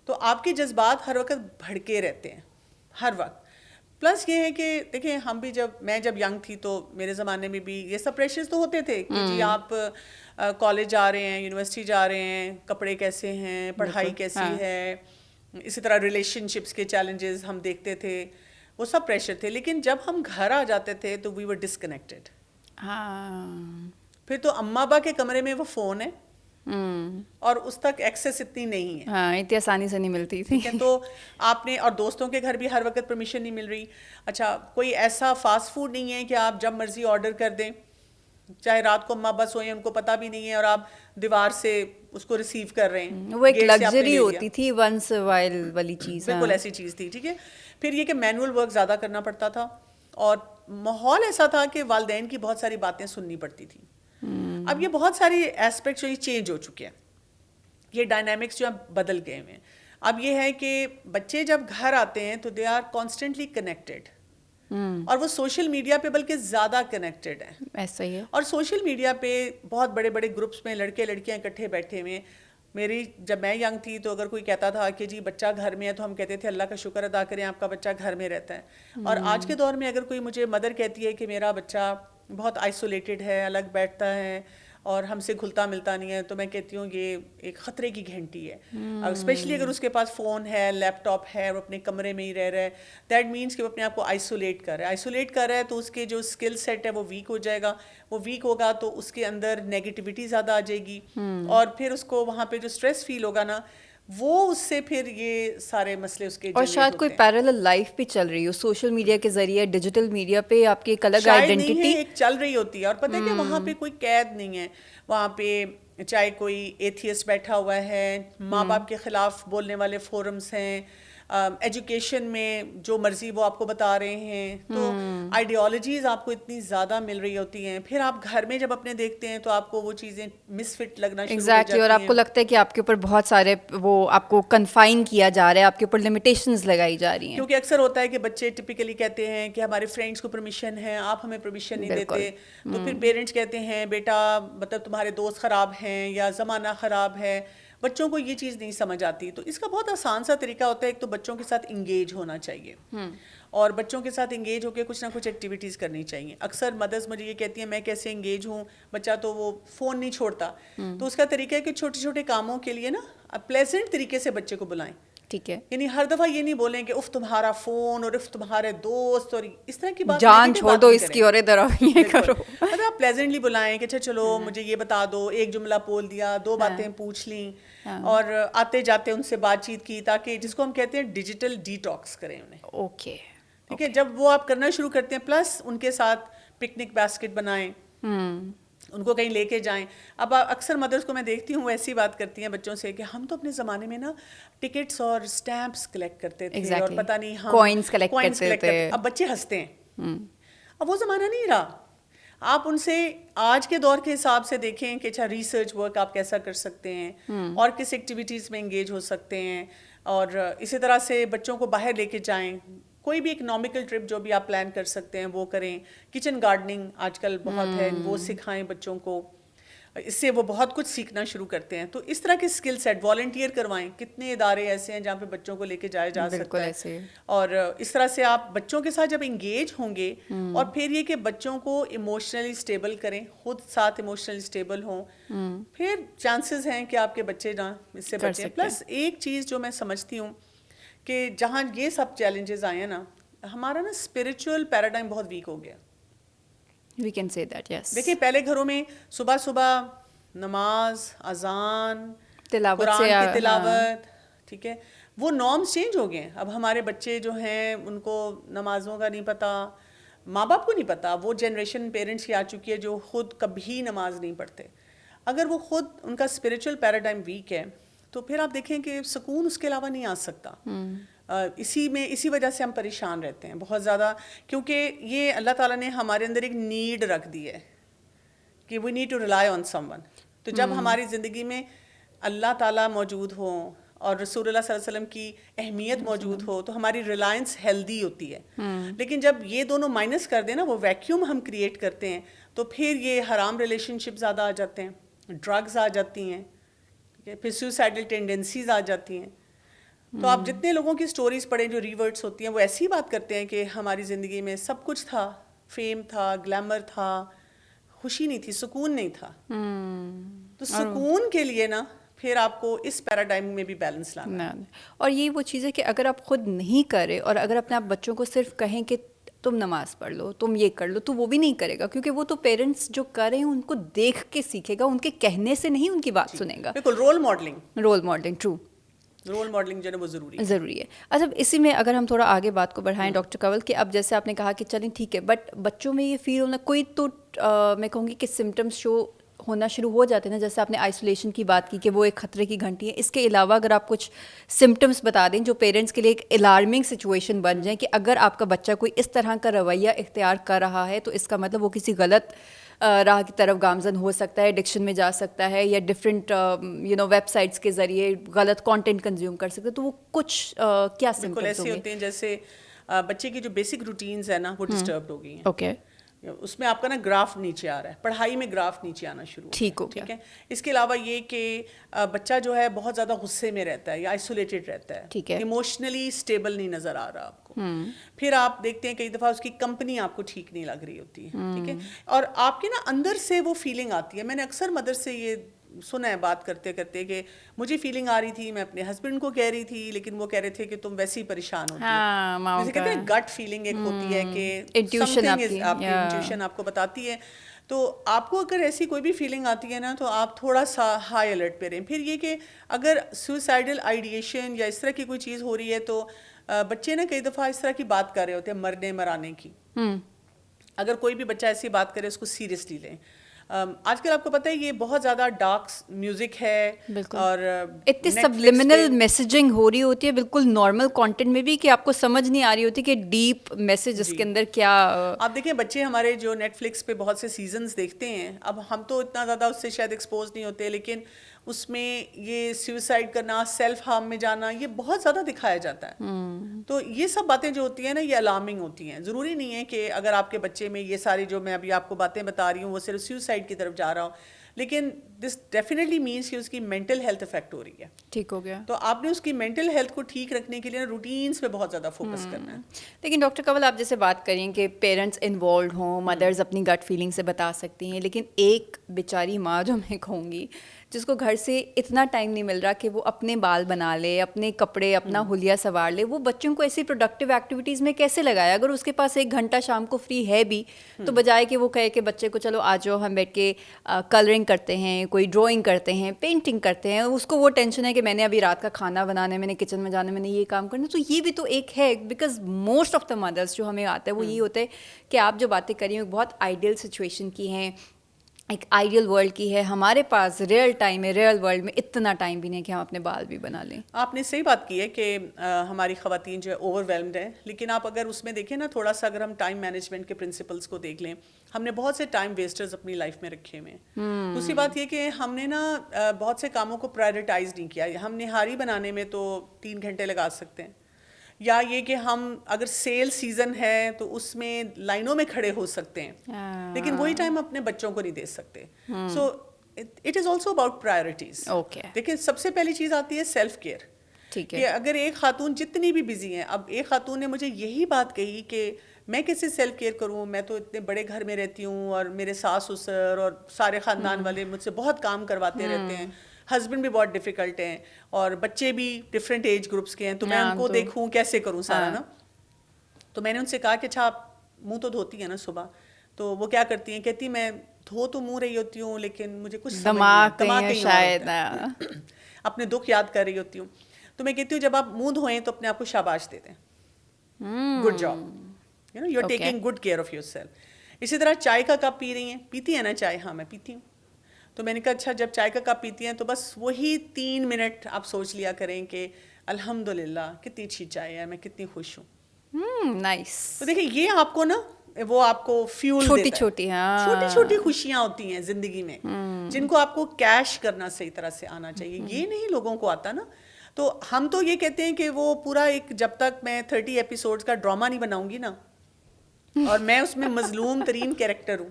تو آپ کے جذبات ہر وقت بھڑکے رہتے ہیں ہر وقت. پلس یہ ہے کہ دیکھیں ہم بھی میں جب ینگ تھی تو میرے زمانے میں بھی یہ سب پریشرز تو ہوتے تھے کہ جی آپ کالج جا رہے ہیں, یونیورسٹی جا رہے ہیں, کپڑے کیسے ہیں, پڑھائی کیسی ہے, اسی طرح ریلیشن شپس کے چیلنجز ہم دیکھتے تھے, وہ سب پریشر تھے. لیکن جب ہم گھر آ جاتے تھے تو وی ور ڈسکنیکٹڈ. پھر تو اماں ابا کے کمرے میں وہ فون ہے اور اس تک ایکسیس اتنی نہیں ہے. ہاں اتنی آسانی سے نہیں ملتی تھی. تو آپ نے, اور دوستوں کے گھر بھی ہر وقت پرمیشن نہیں مل رہی. اچھا کوئی ایسا فاسٹ فوڈ نہیں ہے کہ آپ جب مرضی آرڈر کر دیں, چاہے رات کو اماں ابا سوئیں ان کو پتہ بھی نہیں ہے, اور آپ دیوار سے اس کو ریسیو کر رہے ہیں. وہ ایک لگژری ہوتی تھی ونس وائل والی چیز. بالکل ایسی چیز تھی. ٹھیک ہے. پھر یہ کہ مینول ورک زیادہ کرنا پڑتا تھا, اور ماحول ایسا تھا کہ والدین کی بہت ساری باتیں سننی پڑتی تھیں. اب یہ بہت ساری ایسپیکٹس جو یہ چینج ہو چکے ہیں, یہ ڈائنامکس جو ہیں بدل گئے ہوئے ہیں. اب یہ ہے کہ بچے جب گھر آتے ہیں تو دے آر کانسٹنٹلی کنیکٹڈ, اور وہ سوشل میڈیا پہ بلکہ زیادہ کنیکٹڈ ہیں. ایسا ہی ہے. اور سوشل میڈیا پہ بہت بڑے بڑے گروپس میں لڑکے لڑکیاں اکٹھے بیٹھے ہوئے. جب میں ینگ تھی تو اگر کوئی کہتا تھا کہ جی بچہ گھر میں ہے تو ہم کہتے تھے اللہ کا شکر ادا کریں آپ کا بچہ گھر میں رہتا ہے. اور آج کے دور میں اگر کوئی مجھے مدر کہتی ہے کہ میرا بچہ بہت آئسولیٹڈ ہے, الگ بیٹھتا ہے اور ہم سے گھلتا ملتا نہیں ہے, تو میں کہتی ہوں یہ ایک خطرے کی گھنٹی ہے. اسپیشلی اگر اس کے پاس فون ہے, لیپ ٹاپ ہے, وہ اپنے کمرے میں ہی رہ رہا ہے, دیٹ مینس کہ وہ اپنے آپ کو آئسولیٹ کر رہا ہے. تو اس کے جو اسکل سیٹ ہے وہ ویک ہو جائے گا. وہ ویک ہوگا تو اس کے اندر نیگیٹیوٹی زیادہ آ جائے گی, اور پھر اس کو وہاں پہ جو اسٹریس فیل ہوگا نا, وہ اس سے پھر یہ سارے مسئلے اس کے اور شاید کوئی پیرالل لائف بھی چل رہی ہو سوشل میڈیا کے ذریعے, ڈیجیٹل میڈیا پہ آپ کی ایک الگ آئیڈینٹی ایک چل رہی ہوتی ہے. اور پتہ ہے کہ وہاں پہ کوئی قید نہیں ہے. وہاں پہ چاہے کوئی ایتھیسٹ بیٹھا ہوا ہے, ماں باپ کے خلاف بولنے والے فورمز ہیں, ایجوکیشن میں جو مرضی وہ آپ کو بتا رہے ہیں, تو آئیڈیالوجیز آپ کو اتنی زیادہ مل رہی ہوتی ہیں. پھر آپ گھر میں جب اپنے دیکھتے ہیں تو آپ کو وہ چیزیں مس فٹ لگنا شروع ہو جاتی ہیں. اور آپ کو لگتا ہے کہ آپ کے اوپر بہت سارے وہ آپ کو کنفائن کیا جا رہا ہے, آپ کے اوپر لمیٹیشنز لگائی جا رہی ہیں. کیونکہ اکثر ہوتا ہے کہ بچے ٹپیکلی کہتے ہیں کہ ہمارے فرینڈس کو پرمیشن ہے, آپ ہمیں پرمیشن نہیں دیتے. تو پھر پیرنٹس کہتے ہیں بیٹا مطلب تمہارے دوست خراب ہیں یا زمانہ خراب ہے. بچوں کو یہ چیز نہیں سمجھ آتی. تو اس کا بہت آسان سا طریقہ ہوتا ہے, ایک تو بچوں کے ساتھ انگیج ہونا چاہیے, اور بچوں کے ساتھ انگیج ہو کے کچھ نہ کچھ ایکٹیویٹیز کرنی چاہیے. اکثر مدرس مجھے یہ کہتی ہیں میں کیسے انگیج ہوں, بچہ تو وہ فون نہیں چھوڑتا. تو اس کا طریقہ ہے کہ چھوٹے چھوٹے کاموں کے لیے نا پلیزنٹ طریقے سے بچے کو بلائیں. ٹھیک ہے, یعنی ہر دفعہ یہ نہیں بولیں کہ اف تمہارا فون اور اف تمہارے دوست اور اس طرح کی بات, جان چھوڑ دو اس کی اور ادھر آؤ یہ کرو. مطلب آپ پلیزنٹلی بلائیں کہ چلو مجھے یہ بتا دو, ایک جملہ بول دیا, دو باتیں پوچھ لیں, اور آتے جاتے ان سے بات چیت کی, تاکہ جس کو ہم کہتے ہیں ڈیجیٹل ڈی ٹاکس کریں انہیں. اوکے, ٹھیک ہے. جب وہ آپ کرنا شروع کرتے ہیں, پلس ان کے ساتھ پکنک باسکٹ بنائیں, ان کو کہیں لے کے جائیں. اب اکثر مدرس کو میں دیکھتی ہوں ایسی بات کرتی ہیں بچوں سے کہ ہم تو اپنے زمانے میں نا ٹکٹس اور اسٹیمپس کلیکٹ کرتے تھے, اور پتہ نہیں ہم کوائنس کلیکٹ کرتے تھے. اب بچے ہنستے ہیں. اب وہ زمانہ نہیں رہا. آپ ان سے آج کے دور کے حساب سے دیکھیں کہ اچھا ریسرچ ورک آپ کیسا کر سکتے ہیں, اور کس ایکٹیویٹیز میں انگیج ہو سکتے ہیں, اور اسی طرح سے بچوں کو باہر لے کے جائیں. کوئی بھی اکنامیکل ٹرپ جو بھی آپ پلان کر سکتے ہیں وہ کریں. کچن گارڈننگ آج کل بہت ہے, وہ سکھائیں بچوں کو, اس سے وہ بہت کچھ سیکھنا شروع کرتے ہیں. تو اس طرح کے اسکل سیٹ والنٹیئر کروائیں. کتنے ادارے ایسے ہیں جہاں پہ بچوں کو لے کے جایا جا سکتا ہے. اور اس طرح سے آپ بچوں کے ساتھ جب انگیج ہوں گے, اور پھر یہ کہ بچوں کو ایموشنلی اسٹیبل کریں, خود ساتھ ایموشنلی اسٹیبل ہوں, پھر چانسز ہیں کہ آپ کے بچے نا اس سے بچیں. پلس ایک چیز جو میں سمجھتی ہوں کہ جہاں یہ سب چیلنجز آئے ہیں نا, ہمارا نا اسپرچل پیراڈائم بہت ویک ہو گیا. We can say that, yes. دیکھیں پہلے گھروں میں صبح صبح نماز, اذان, قرآن کی تلاوت, ٹھیک ہے, وہ نارمز چینج ہو گئے ہیں. اب ہمارے بچے جو ہیں ان کو نمازوں کا نہیں پتہ, ماں باپ کو نہیں پتہ. وہ جنریشن پیرنٹس کی آ چکی ہے جو خود کبھی نماز نہیں پڑھتے. اگر وہ خود ان کا اسپرچل پیراڈائم ویک ہے تو پھر آپ دیکھیں کہ سکون اس کے علاوہ نہیں آ سکتا. اسی وجہ سے ہم پریشان رہتے ہیں بہت زیادہ, کیونکہ یہ اللہ تعالیٰ نے ہمارے اندر ایک نیڈ رکھ دی ہے کہ we need to rely on someone. تو جب ہماری زندگی میں اللہ تعالیٰ موجود ہوں اور رسول اللہ صلی اللہ علیہ وسلم کی اہمیت موجود ہو تو ہماری ریلائنس ہیلدی ہوتی ہے. لیکن جب یہ دونوں مائنس کر دیں نا, وہ ویکیوم ہم کریٹ کرتے ہیں, تو پھر یہ حرام ریلیشن شپ زیادہ آ جاتے ہیں, ڈرگز آ جاتی ہیں, پھر سوسائڈل ٹینڈنسیز آ جاتی ہیں. تو آپ جتنے لوگوں کی سٹوریز پڑھیں جو ریورٹس ہوتی ہیں, وہ ایسی بات کرتے ہیں کہ ہماری زندگی میں سب کچھ تھا, فیم تھا, گلیمر تھا, خوشی نہیں تھی, سکون نہیں تھا. تو سکون کے لیے نا پھر آپ کو اس پیراڈائم میں بھی بیلنس لانا ہے. اور یہ وہ چیز ہے کہ اگر آپ خود نہیں کرے اور اگر اپنے آپ بچوں کو صرف کہیں کہ تم نماز پڑھ لو, تم یہ کر لو, تو وہ بھی نہیں کرے گا, کیونکہ وہ تو پیرنٹس جو کر رہے ہیں ان کو دیکھ کے سیکھے گا, ان کے کہنے سے نہیں ان کی بات سنے گا. بالکل, role modelling, true, role modelling جو ہے وہ ضروری ہے. اچھا, اسی میں اگر ہم تھوڑا آگے بات کو بڑھائیں ڈاکٹر کنول, کہ اب جیسے آپ نے کہا کہ چلیں ٹھیک ہے, بٹ بچوں میں یہ فیل ہونا, کوئی تو میں کہوں گی کہ سمٹمس شو ہونا شروع ہو جاتے ہیں نا, جیسے آپ نے آئسولیشن کی بات کی کہ وہ ایک خطرے کی گھنٹی ہے, اس کے علاوہ اگر آپ کچھ سمٹمس بتا دیں جو پیرنٹس کے لیے ایک الارمنگ سچویشن بن جائیں کہ اگر آپ کا بچہ کوئی اس طرح کا رویہ اختیار کر رہا ہے تو اس کا مطلب وہ کسی غلط راہ کی طرف گامزن ہو سکتا ہے, ایڈکشن میں جا سکتا ہے, یا ڈفرینٹ ویب سائٹس کے ذریعے غلط کانٹینٹ کنزیوم کر سکتا ہے, تو وہ کچھ کیا بالکل سمٹمس ایسے ہوتے ہیں جیسے بچے کی جو بیسک روٹینز ہے نا وہ ڈسٹربڈ ہو گئی ہیں. اوکے, اس میں آپ کا نا گراف نیچے آ رہا ہے, پڑھائی میں گراف نیچے آنا شروع ٹھیک ہو گیا. ٹھیک ہے. اس کے علاوہ یہ کہ بچہ جو ہے بہت زیادہ غصے میں رہتا ہے یا آئسولیٹڈ رہتا ہے, ٹھیک ہے, ایموشنلی اسٹیبل نہیں نظر آ رہا آپ کو. پھر آپ دیکھتے ہیں کئی دفعہ اس کی کمپنی آپ کو ٹھیک نہیں لگ رہی ہوتی ہے. ٹھیک ہے. اور آپ کے نا اندر سے وہ فیلنگ آتی ہے. میں نے اکثر مدر سے یہ سنا ہے بات کرتے کرتے کہ مجھے فیلنگ آ رہی تھی, میں اپنے ہسبینڈ کو کہہ رہی تھی لیکن وہ کہہ رہے تھے کہ تم ویسے ہی پریشان ہوتی ہو. جیسے کہتے ہیں گٹ فیلنگ ایک ہوتی ہے کہ آپ کی انٹیوشن آپ کو بتاتی ہے. تو آپ کو اگر ایسی کوئی بھی فیلنگ آتی ہے نا تو آپ تھوڑا سا ہائی الرٹ پہ رہیں. پھر یہ کہ اگر سوسائڈل آئیڈیشن یا اس طرح کی کوئی چیز ہو رہی ہے تو بچے نا کئی دفعہ اس طرح کی بات کر رہے ہوتے ہیں مرنے مرانے کی. اگر کوئی بھی بچہ ایسی بات کرے اس کو سیریسلی لیں. آج کل آپ کو پتہ ہے یہ بہت زیادہ ڈارک میوزک ہے اور اتنی سبلیمنل میسیجنگ ہو رہی ہوتی ہے بالکل نارمل کانٹینٹ میں بھی کہ آپ کو سمجھ نہیں آ رہی ہوتی کہ ڈیپ میسج اس کے اندر کیا. آپ دیکھیں بچے ہمارے جو نیٹ فلکس پہ بہت سے سیزنز دیکھتے ہیں, اب ہم تو اتنا زیادہ اس سے شاید ایکسپوز نہیں ہوتے, لیکن اس میں یہ سیوسائڈ کرنا, سیلف ہارم میں جانا, یہ بہت زیادہ دکھایا جاتا ہے. تو یہ سب باتیں جو ہوتی ہیں نا یہ الارمنگ ہوتی ہیں. ضروری نہیں ہے کہ اگر آپ کے بچے میں یہ ساری جو میں ابھی آپ کو باتیں بتا رہی ہوں وہ صرف سیوسائڈ کی طرف جا رہا ہوں, لیکن دس ڈیفینیٹلی مینس کہ اس کی مینٹل ہیلتھ افیکٹ ہو رہی ہے. ٹھیک ہو گیا. تو آپ نے اس کی مینٹل ہیلتھ کو ٹھیک رکھنے کے لیے روٹینس پہ بہت زیادہ فوکس کرنا ہے. لیکن ڈاکٹر کنول آپ جیسے بات کریں کہ پیرنٹس انوالوڈ ہوں, مدرز اپنی گٹ فیلنگ سے بتا سکتی ہیں, لیکن ایک بیچاری ماں جو میں کہوں گی جس کو گھر سے اتنا ٹائم نہیں مل رہا کہ وہ اپنے بال بنا لے, اپنے کپڑے, اپنا حلیہ سنوار لے, وہ بچوں کو ایسی پروڈکٹیو ایکٹیویٹیز میں کیسے لگائے؟ اگر اس کے پاس 1 گھنٹہ شام کو فری ہے بھی تو بجائے کہ وہ کہے کہ بچے کو چلو آ جاؤ ہم بیٹھ کے کلرنگ کرتے ہیں, کوئی ڈرائنگ کرتے ہیں, پینٹنگ کرتے ہیں, اس کو وہ ٹینشن ہے کہ میں نے ابھی رات کا کھانا بنانا ہے, میں نے کچن میں جانا ہے, میں نے یہ کام کرنا. تو یہ بھی تو ایک ہے, بیکاز موسٹ آف دا مدرس جو ہمیں آتا ہے وہ یہی ہوتا ہے کہ آپ جو باتیں کر رہی ہیں بہت آئیڈیل سچویشن کی ہیں, ایک آئیڈیل ورلڈ کی ہے, ہمارے پاس ریئل ٹائم ہے, ریئل ورلڈ میں اتنا ٹائم بھی نہیں کہ ہم اپنے بال بھی بنا لیں. آپ نے صحیح بات کی ہے کہ ہماری خواتین جو ہے اوور ویلمڈ ہیں, لیکن آپ اگر اس میں دیکھیں نا تھوڑا سا اگر ہم ٹائم مینجمنٹ کے پرنسپلس کو دیکھ لیں, ہم نے بہت سے ٹائم ویسٹرز اپنی لائف میں رکھے ہوئے ہیں. دوسری بات یہ کہ ہم نے نا بہت سے کاموں کو پرائرٹائز نہیں کیا. ہم نہاری بنانے میں تو 3 گھنٹے لگا سکتے ہیں, یا یہ کہ ہم اگر سیل سیزن ہے تو اس میں لائنوں میں کھڑے ہو سکتے ہیں, لیکن وہی ٹائم اپنے بچوں کو نہیں دے سکتے. So it is also about priorities. دیکھیں سب سے پہلی چیز آتی ہے سیلف کیئر. کہ اگر ایک خاتون جتنی بھی بزی ہیں, اب ایک خاتون نے مجھے یہی بات کہی کہ میں کیسے سیلف کیئر کروں, میں تو اتنے بڑے گھر میں رہتی ہوں اور میرے ساس سسر اور سارے خاندان والے مجھ سے بہت کام کرواتے رہتے ہیں, ہسبینڈ بھی بہت ڈیفیکلٹ ہیں اور بچے بھی ڈفرینٹ ایج گروپس کے ہیں, تو میں ان کو دیکھوں کیسے کروں سارا نا. تو میں نے ان سے کہا کہ اچھا آپ منہ تو دھوتی ہیں نا صبح, تو وہ کیا کرتی ہیں, کہتی میں دھو تو منہ رہی ہوتی ہوں لیکن مجھے کچھ دماغ شاید اپنے دکھ یاد کر رہی ہوتی ہوں. تو میں کہتی ہوں جب آپ منہ دھوئیں تو اپنے آپ کو شاباش دے دیں, good job, you are taking good care of yourself. اسی طرح چائے کا کپ پی رہی ہیں, پیتی ہیں نا چائے؟ ہاں میں پیتی ہوں. تو میں نے کہا اچھا جب چائے کا کپ پیتی ہیں تو بس وہی 3 منٹ آپ سوچ لیا کریں کہ الحمدللہ کتنی اچھی چائے ہے, میں کتنی خوش ہوں. نائس. تو دیکھیں یہ آپ کو نا وہ آپ کو فیول چھوٹی چھوٹی خوشیاں ہوتی ہیں زندگی میں جن کو آپ کو کیش کرنا صحیح طرح سے آنا چاہیے. یہ نہیں لوگوں کو آتا نا. تو ہم تو یہ کہتے ہیں کہ وہ پورا ایک جب تک میں 30 ایپیسوڈز کا ڈرامہ نہیں بناؤں گی نا اور میں اس میں مظلوم ترین کیریکٹر ہوں,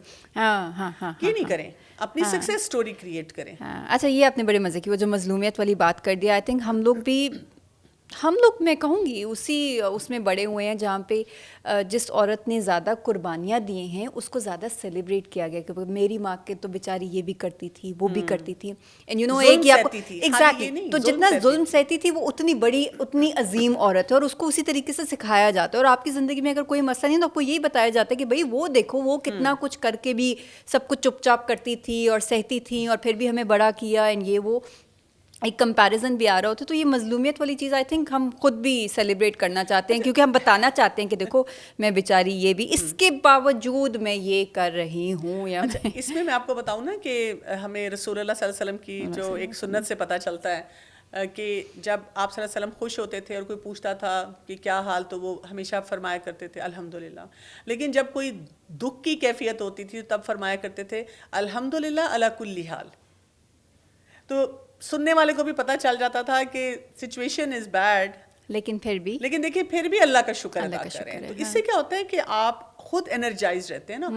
یہ نہیں کریں, اپنی سکسیس سٹوری کریٹ کریں. اچھا یہ آپ نے بڑے مزے کی وہ جو مظلومیت والی بات کر دیا. آئی تھنک ہم لوگ میں کہوں گی اس میں بڑے ہوئے ہیں جہاں پہ جس عورت نے زیادہ قربانیاں دیے ہیں اس کو زیادہ سیلیبریٹ کیا گیا کہ میری ماں کے تو بیچاری یہ بھی کرتی تھی وہ بھی کرتی تھی, اینڈ یو نو ایک ایگزیکٹلی. تو جتنا ظلم سہتی تھی وہ اتنی بڑی اتنی عظیم عورت ہے اور اس کو اسی طریقے سے سکھایا جاتا ہے. اور آپ کی زندگی میں اگر کوئی مسئلہ نہیں تو آپ کو یہی بتایا جاتا ہے کہ بھائی وہ دیکھو وہ کتنا کچھ کر کے بھی سب کچھ چپ چاپ کرتی تھی اور سہتی تھیں اور پھر بھی ہمیں بڑا کیا, اینڈ یہ وہ. ایک کمپیریزن بھی آ رہا ہوتا ہے. تو یہ مظلومیت والی چیز آئی تھنک ہم خود بھی سیلیبریٹ کرنا چاہتے ہیں, کیونکہ ہم بتانا چاہتے ہیں کہ دیکھو میں بیچاری یہ بھی, اس کے باوجود میں یہ کر رہی ہوں. یا اس میں آپ کو بتاؤں نا کہ ہمیں رسول اللہ صلی اللہ علیہ وسلم کی جو ایک سنت سے پتہ چلتا ہے کہ جب آپ صلی اللہ علیہ وسلم خوش ہوتے تھے اور کوئی پوچھتا تھا کہ کیا حال, تو وہ ہمیشہ فرمایا کرتے تھے الحمدللہ. لیکن جب کوئی دکھ کی کیفیت ہوتی تھی تب فرمایا کرتے تھے الحمدللہ علی کل حال. تو سننے والے کو بھی پتہ چل جاتا تھا کہ سچویشن از بیڈ, لیکن دیکھیں پھر بھی اللہ کا شکر ادا کریں. تو اس سے کیا ہوتا ہے کہ آپ خود انرجائز رہتے ہیں نا.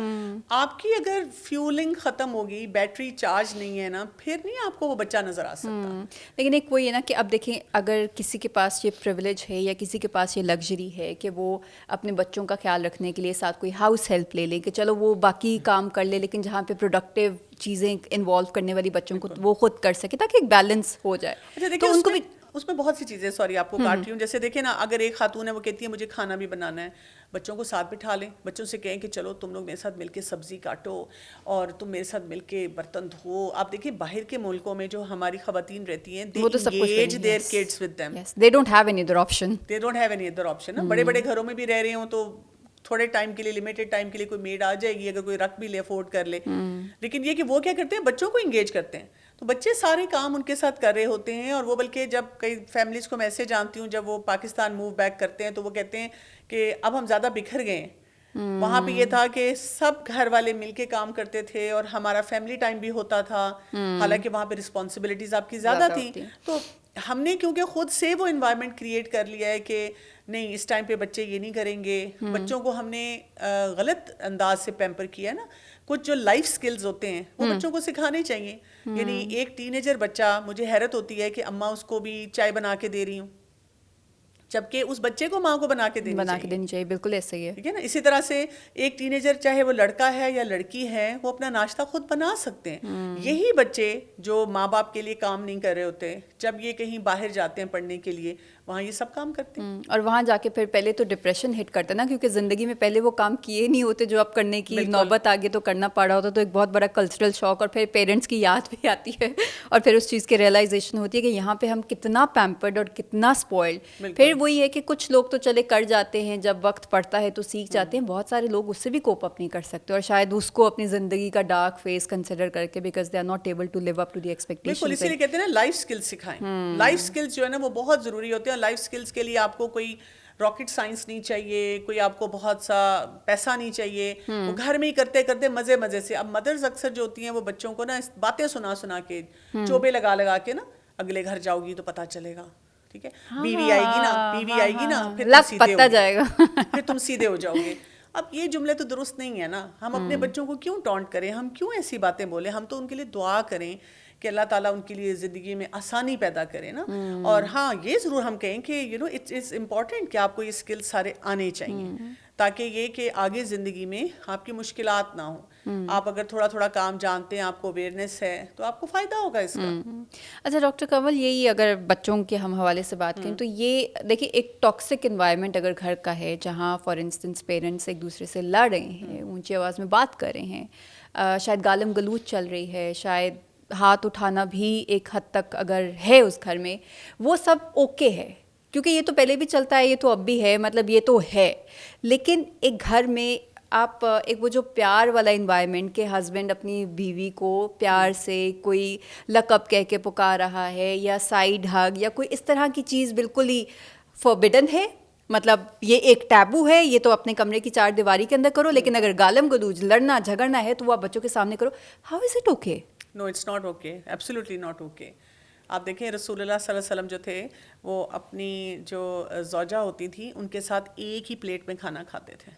آپ کی اگر فیولنگ ختم ہوگی, بیٹری چارج نہیں ہے نا, پھر نہیں آپ کو وہ بچہ نظر آ سکتا. لیکن ایک وہی ہے نا کہ اب دیکھیں اگر کسی کے پاس یہ پریولیج ہے یا کسی کے پاس یہ لگژری ہے کہ وہ اپنے بچوں کا خیال رکھنے کے لیے ساتھ کوئی ہاؤس ہیلپ لے لے, کہ چلو وہ باقی کام کر لے لیکن جہاں پہ پروڈکٹیو چیزیں انوالو کرنے والی بچوں کو وہ خود کر سکے تاکہ ایک بیلنس ہو جائے. تو ان کو بھی اس میں بہت سی چیزیں, سوری آپ کو کاٹ رہی ہوں, جیسے دیکھیں نا اگر ایک خاتون ہے وہ کہتی ہے مجھے کھانا بھی بنانا ہے, بچوں کو ساتھ بٹھا لیں, بچوں سے کہیں کہ چلو تم لوگ میرے ساتھ مل کے سبزی کاٹو اور تم میرے ساتھ مل کے برتن دھو. آپ دیکھیں باہر کے ملکوں میں جو ہماری خواتین رہتی ہیں, وہ تو سب کچھ engage their kids with them. they don't have any other option. They don't have any other option. بڑے بڑے گھروں میں بھی رہ رہے ہوں تو تھوڑے ٹائم کے لیے, لمیٹڈ ٹائم کے لیے کوئی میڈ آ جائے گی اگر کوئی رکھ بھی لے, افورڈ کر لے. لیکن یہ کہ وہ کیا کرتے ہیں, بچوں کو انگیج کرتے ہیں. تو بچے سارے کام ان کے ساتھ کر رہے ہوتے ہیں, اور وہ بلکہ جب کئی فیملیز کو میں ایسے جانتی ہوں جب وہ پاکستان موو بیک کرتے ہیں تو وہ کہتے ہیں کہ اب ہم زیادہ بکھر گئے ہیں. وہاں پہ یہ تھا کہ سب گھر والے مل کے کام کرتے تھے اور ہمارا فیملی ٹائم بھی ہوتا تھا, حالانکہ وہاں پہ رسپانسبلٹیز آپ کی زیادہ تھیں. تو ہم نے کیونکہ خود سے وہ انوائرمنٹ کریٹ کر لیا ہے کہ نہیں اس ٹائم پہ بچے یہ نہیں کریں گے. بچوں کو ہم نے غلط انداز سے پیمپر کیا ہے نا. کچھ جو لائف سکلز ہوتے ہیں وہ بچوں کو سکھانے چاہیے. یعنی ایک ٹین ایجر بچہ, مجھے حیرت ہوتی ہے کہ اماں اس کو بھی چائے بنا کے دے رہی ہوں, جبکہ اس بچے کو ماں کو بنا کے دینی چاہیے. بالکل ایسا ہی ہے. ٹھیک ہے نا. اسی طرح سے ایک ٹین ایجر چاہے وہ لڑکا ہے یا لڑکی ہے, وہ اپنا ناشتہ خود بنا سکتے ہیں. یہی بچے جو ماں باپ کے لیے کام نہیں کر رہے ہوتے, جب یہ کہیں باہر جاتے ہیں پڑھنے کے لیے, وہاں یہ سب کام کرتے ہیں. اور وہاں جا کے پھر پہلے تو ڈپریشن ہٹ کرتا ہے نا, کیونکہ زندگی میں پہلے وہ کام کیے نہیں ہوتے جو اب کرنے کی نوبت آگے تو کرنا پڑا ہوتا. تو ایک بہت بڑا کلچرل شاک, اور پھر پیرنٹس کی یاد بھی آتی ہے, اور پھر اس چیز کی ریئلائزیشن ہوتی ہے کہ یہاں پہ ہم کتنا پیمپرڈ اور کتنا اسپوائلڈ. پھر وہی ہے کہ کچھ لوگ تو چلے کر جاتے ہیں, جب وقت پڑتا ہے تو سیکھ جاتے ہیں. بہت سارے لوگ اس سے بھی کوپ اپ نہیں کر سکتے, اور شاید اس کو اپنی زندگی کا ڈارک فیس کنسیڈر کر کے, because they are not able to live up to the expectation. بالکل, اسی لیے کہتے ہیں نا لائف اسکلز سکھائیں. لائف اسکلز جو ہے نا وہ بہت ضروری ہوتے ہیں. لائف اسکلز کے لیے آپ کو کوئی راکٹ سائنس نہیں چاہیے, کوئی آپ کو بہت سا پیسہ نہیں چاہیے. وہ گھر میں ہی کرتے کرتے مزے سے. اب مدرز اکثر جو ہوتی ہیں وہ بچوں کو نا باتیں سنا کے, چوبے لگا کے نا, اگلے گھر جاؤ گی تو پتہ چلے گا, ٹھیک ہے, بیوی آئے گی نا پھر تم سیدھے ہو جاؤ گے. اب یہ جملے تو درست نہیں ہے نا. ہم اپنے بچوں کو کیوں ٹونٹ کریں, ہم کیوں ایسی باتیں بولیں. ہم تو ان کے لیے دعا کریں کہ اللہ تعالیٰ ان کے لیے زندگی میں آسانی پیدا کرے نا. اور ہاں یہ ضرور ہم کہیں کہ اٹ از امپورٹنٹ کہ آپ کو یہ اسکل سارے آنے چاہیے, تاکہ یہ کہ آگے زندگی میں آپ کی مشکلات نہ ہوں. آپ اگر تھوڑا کام جانتے ہیں, آپ کو اویئرنیس ہے, تو آپ کو فائدہ ہوگا اس کا. اچھا ڈاکٹر کنول, یہی اگر بچوں کے ہم حوالے سے بات کریں تو یہ دیکھیے ایک ٹاکسک انوائرمنٹ اگر گھر کا ہے, جہاں فار انسٹنس پیرنٹس ایک دوسرے سے لڑ رہے ہیں, اونچی آواز میں بات کر رہے ہیں, شاید گالم گلوچ چل رہی ہے, شاید ہاتھ اٹھانا بھی ایک حد تک اگر ہے اس گھر میں, وہ سب اوکے ہے کیونکہ یہ تو پہلے بھی چلتا ہے, یہ تو اب بھی ہے, مطلب یہ تو ہے. لیکن ایک گھر میں آپ ایک وہ جو پیار والا انوائرمنٹ کہ ہسبینڈ اپنی بیوی کو پیار سے کوئی لقب کہہ کے پکار رہا ہے, یا سائیڈ ہگ, یا کوئی اس طرح کی چیز بالکل ہی فوربڈن ہے, مطلب یہ ایک ٹیبو ہے, یہ تو اپنے کمرے کی چار دیواری کے اندر کرو, لیکن اگر گالم گلوچ لڑنا جھگڑنا ہے تو وہ آپ بچوں کے سامنے کرو. How is it okay? No, it's not okay, absolutely not okay. آپ دیکھیں رسول اللہ صلی اللہ علیہ وسلم جو تھے, وہ اپنی جو زوجہ ہوتی تھی ان کے ساتھ ایک ہی پلیٹ میں کھانا کھاتے تھے.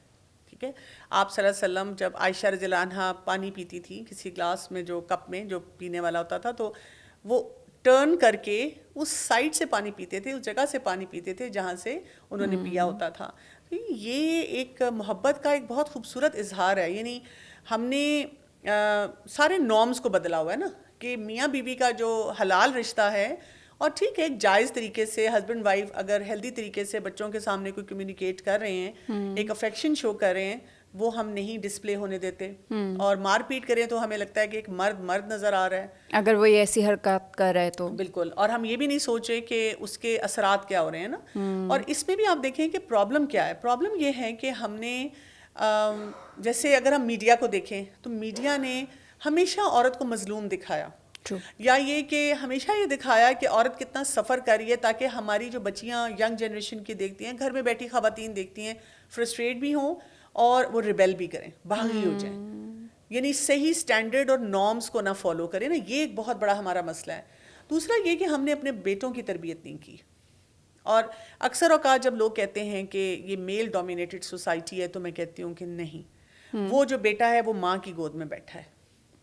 ٹھیک ہے, آپ صلی اللہ علیہ وسلم جب عائشہ رضی اللہ عنہا پانی پیتی تھی کسی گلاس میں, جو کپ میں جو پینے والا ہوتا تھا, تو وہ ٹرن کر کے اس سائڈ سے پانی پیتے تھے, اس جگہ سے پانی پیتے تھے جہاں سے انہوں نے پیا ہوتا تھا. یہ ایک محبت کا ایک بہت خوبصورت اظہار ہے. یعنی ہم نے سارے نارمز کو بدلا ہوا ہے نا, کہ میاں بیوی کا جو حلال رشتہ ہے, اور ٹھیک ہے ایک جائز طریقے سے ہسبینڈ وائف اگر ہیلدی طریقے سے بچوں کے سامنے کوئی کمیونیکیٹ کر رہے ہیں, ایک افیکشن شو کر رہے ہیں, وہ ہم نہیں ڈسپلے ہونے دیتے, اور مار پیٹ کریں تو ہمیں لگتا ہے کہ ایک مرد نظر آ رہا ہے اگر وہ ایسی حرکات کر رہا ہے تو. بالکل, اور ہم یہ بھی نہیں سوچے کہ اس کے اثرات کیا ہو رہے ہیں نا. اور اس میں بھی آپ دیکھیں کہ پرابلم کیا ہے. پرابلم یہ ہے کہ ہم نے جیسے اگر ہم میڈیا کو دیکھیں تو میڈیا نے ہمیشہ عورت کو مظلوم دکھایا, یا یہ کہ ہمیشہ یہ دکھایا کہ عورت کتنا سفر کر رہی ہے, تاکہ ہماری جو بچیاں ینگ جنریشن کی دیکھتی ہیں, گھر میں بیٹھی خواتین دیکھتی ہیں, فرسٹریٹ بھی ہوں اور وہ ریبیل بھی کریں, باغی ہو جائیں, یعنی صحیح سٹینڈرڈ اور نارمز کو نہ فالو کریں نا. یہ ایک بہت بڑا ہمارا مسئلہ ہے. دوسرا یہ کہ ہم نے اپنے بیٹوں کی تربیت نہیں کی, اور اکثر اوقات جب لوگ کہتے ہیں کہ یہ میل ڈومینیٹڈ سوسائٹی ہے, تو میں کہتی ہوں کہ نہیں, وہ جو بیٹا ہے وہ ماں کی گود میں بیٹھا ہے.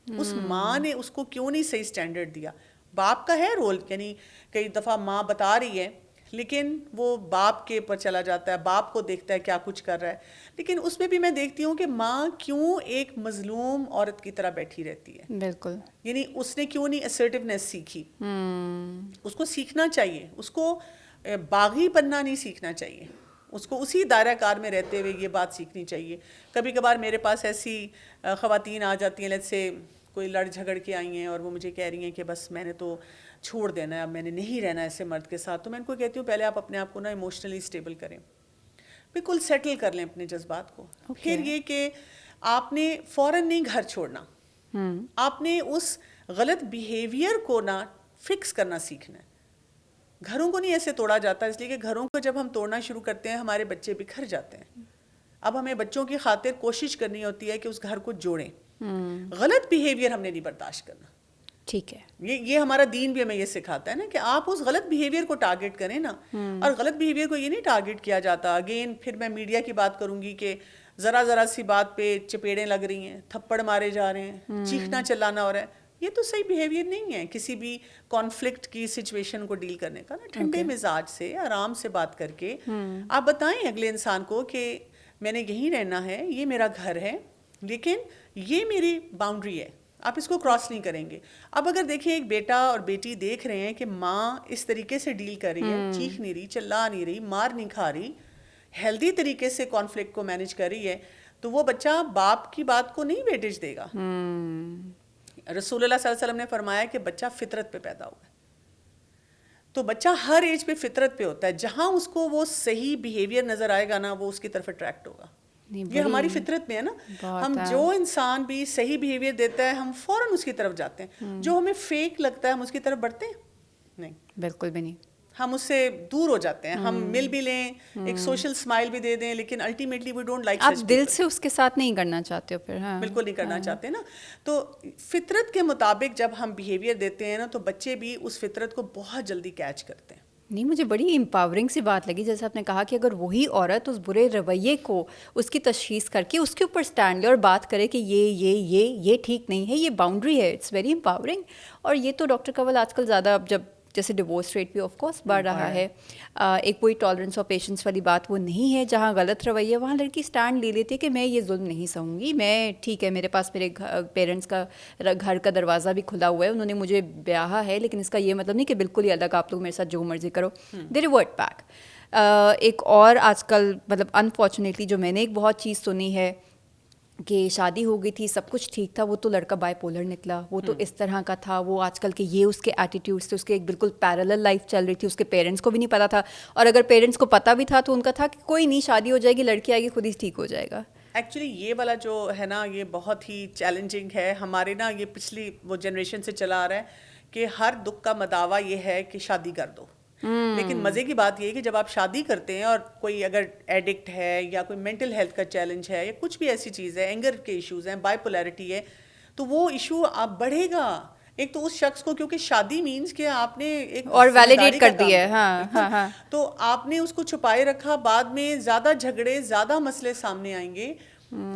اس ماں نے اس کو کیوں نہیں صحیح سٹینڈرڈ دیا. باپ کا ہے رول, یعنی کئی دفعہ ماں بتا رہی ہے لیکن وہ باپ کے اوپر چلا جاتا ہے, باپ کو دیکھتا ہے کیا کچھ کر رہا ہے. لیکن اس میں بھی میں دیکھتی ہوں کہ ماں کیوں ایک مظلوم عورت کی طرح بیٹھی رہتی ہے. بالکل, یعنی اس نے کیوں نہیں اسرٹیونیس سیکھی. اس کو سیکھنا چاہیے, اس کو باغی بننا نہیں سیکھنا چاہیے, اس کو اسی دائرہ کار میں رہتے ہوئے یہ بات سیکھنی چاہیے. کبھی کبھار میرے پاس ایسی خواتین آ جاتی ہیں, لیٹس سے کوئی لڑ جھگڑ کے آئی ہیں اور وہ مجھے کہہ رہی ہیں کہ بس میں نے تو چھوڑ دینا ہے, اب میں نے نہیں رہنا ایسے مرد کے ساتھ. تو میں ان کو کہتی ہوں پہلے آپ اپنے آپ کو نا ایموشنلی اسٹیبل کریں, بالکل سیٹل کر لیں اپنے جذبات کو. پھر یہ کہ آپ نے فوراً نہیں گھر چھوڑنا, آپ نے اس غلط بیہیویئر کو نا فکس کرنا سیکھنا ہے. گھروں کو نہیں ایسے توڑا جاتا, اس لیے کہ گھروں کو جب ہم توڑنا شروع کرتے ہیں ہمارے بچے بکھر جاتے ہیں. اب ہمیں بچوں کی خاطر کوشش کرنی ہوتی ہے کہ اس گھر کو جوڑیں. غلط بیہیویئر ہم نے نہیں برداشت کرنا. ٹھیک ہے, یہ ہمارا دین بھی ہمیں یہ سکھاتا ہے نا کہ آپ اس غلط بیہیویئر کو ٹارگٹ کریں نا. اور غلط بیہیویئر کو یہ نہیں ٹارگٹ کیا جاتا. اگین پھر میں میڈیا کی بات کروں گی کہ ذرا سی بات پہ چپیڑیں لگ رہی ہیں, تھپڑ مارے جا رہے ہیں, چیخنا چلانا ہو رہا ہے. یہ تو صحیح بیہیویئر نہیں ہے کسی بھی کانفلکٹ کی سچویشن کو ڈیل کرنے کا نا. ٹھنڈے مزاج سے آرام سے بات کر کے آپ بتائیں اگلے انسان کو کہ میں نے یہیں رہنا ہے, یہ میرا گھر ہے, لیکن یہ میری باؤنڈری ہے, آپ اس کو کراس نہیں کریں گے. اب اگر دیکھیں ایک بیٹا اور بیٹی دیکھ رہے ہیں کہ ماں اس طریقے سے ڈیل کر رہی ہے, چیخ نہیں رہی, چلا نہیں رہی, مار نہیں کھا رہی, ہیلدی طریقے سے کانفلکٹ کو مینیج کر رہی ہے, تو وہ بچہ باپ کی بات کو نہیں ویٹیج دے گا. رسول اللہ صلی اللہ علیہ وسلم نے فرمایا کہ بچہ فطرت پہ پیدا ہوا ہے. تو بچہ ہر ایج پہ فطرت پہ ہوتا ہے, جہاں اس کو وہ صحیح بیہیویئر نظر آئے گا نا وہ اس کی طرف اٹریکٹ ہوگا. یہ ہماری فطرت میں ہے نا, ہم جو انسان بھی صحیح بیہیویئر دیتا ہے ہم فوراً اس کی طرف جاتے ہیں. جو ہمیں فیک لگتا ہے ہم اس کی طرف بڑھتے ہیں نہیں, بالکل بھی نہیں, ہم اس سے دور ہو جاتے ہیں. ہم مل بھی لیں, ایک سوشل اسمائل بھی دے دیں, لیکن الٹیمیٹلی وی ڈونٹ لائک. آپ دل سے اس کے ساتھ نہیں کرنا چاہتے ہو پھر. ہاں, بالکل نہیں کرنا چاہتے نا. تو فطرت کے مطابق جب ہم بیہیویئر دیتے ہیں نا تو بچے بھی اس فطرت کو بہت جلدی کیچ کرتے ہیں. نہیں, مجھے بڑی امپاورنگ سی بات لگی جیسے آپ نے کہا کہ اگر وہی عورت اس برے رویے کو اس کی تشخیص کر کے اس کے اوپر اسٹینڈ لے اور بات کرے کہ یہ ٹھیک نہیں ہے, یہ باؤنڈری ہے, اٹس ویری امپاورنگ. اور یہ تو ڈاکٹر کنول آج کل زیادہ اب جب جیسے ڈیورس ریٹ بھی آف کورس بڑھ رہا ہے, ایک کوئی ٹالرنس اور پیشنس والی بات وہ نہیں ہے. جہاں غلط رویہ وہاں لڑکی اسٹینڈ لے لیتی ہے کہ میں یہ ظلم نہیں سہوں گی, میں ٹھیک ہے, میرے پاس میرے پیرنٹس کا گھر کا دروازہ بھی کھلا ہوا ہے, انہوں نے مجھے بیاہا ہے, لیکن اس کا یہ مطلب نہیں کہ بالکل ہی الگ آپ لوگ میرے ساتھ جو مرضی کرو. دے ریورٹ بیک. ایک اور آج کل مطلب انفارچونیٹلی جو میں نے ایک بہت چیز سنی ہے کہ شادی ہو گئی تھی, سب کچھ ٹھیک تھا, وہ تو لڑکا بائی پولر نکلا, وہ تو اس طرح کا تھا, وہ آج کل کے یہ اس کے ایٹیٹیوڈ سے اس کے ایک بالکل پیرالل لائف چل رہی تھی, اس کے پیرنٹس کو بھی نہیں پتا تھا, اور اگر پیرنٹس کو پتا بھی تھا تو ان کا تھا کہ کوئی نہیں, شادی ہو جائے گی, لڑکی آئے گی, خود ہی ٹھیک ہو جائے گا. ایکچولی یہ والا جو ہے نا یہ بہت ہی چیلنجنگ ہے. ہمارے نا یہ پچھلی وہ جنریشن سے چلا آ رہا ہے کہ ہر دکھ کا مداوع یہ ہے کہ شادی کر دو. لیکن مزے کی بات یہ ہے کہ جب آپ شادی کرتے ہیں اور کوئی اگر ایڈکٹ ہے یا کوئی مینٹل ہیلتھ کا چیلنج ہے یا کچھ بھی ایسی چیز ہے, اینگر کے ایشوز ہیں, بائی پولیرٹی ہے, تو وہ ایشو آپ بڑھے گا. ایک تو اس شخص کو کیونکہ شادی مینس کہ آپ نے ایک اور ویلیڈیٹ کر دی ہے, ہاں, تو آپ نے اس کو چھپائے رکھا, بعد میں زیادہ جھگڑے, زیادہ مسئلے سامنے آئیں گے.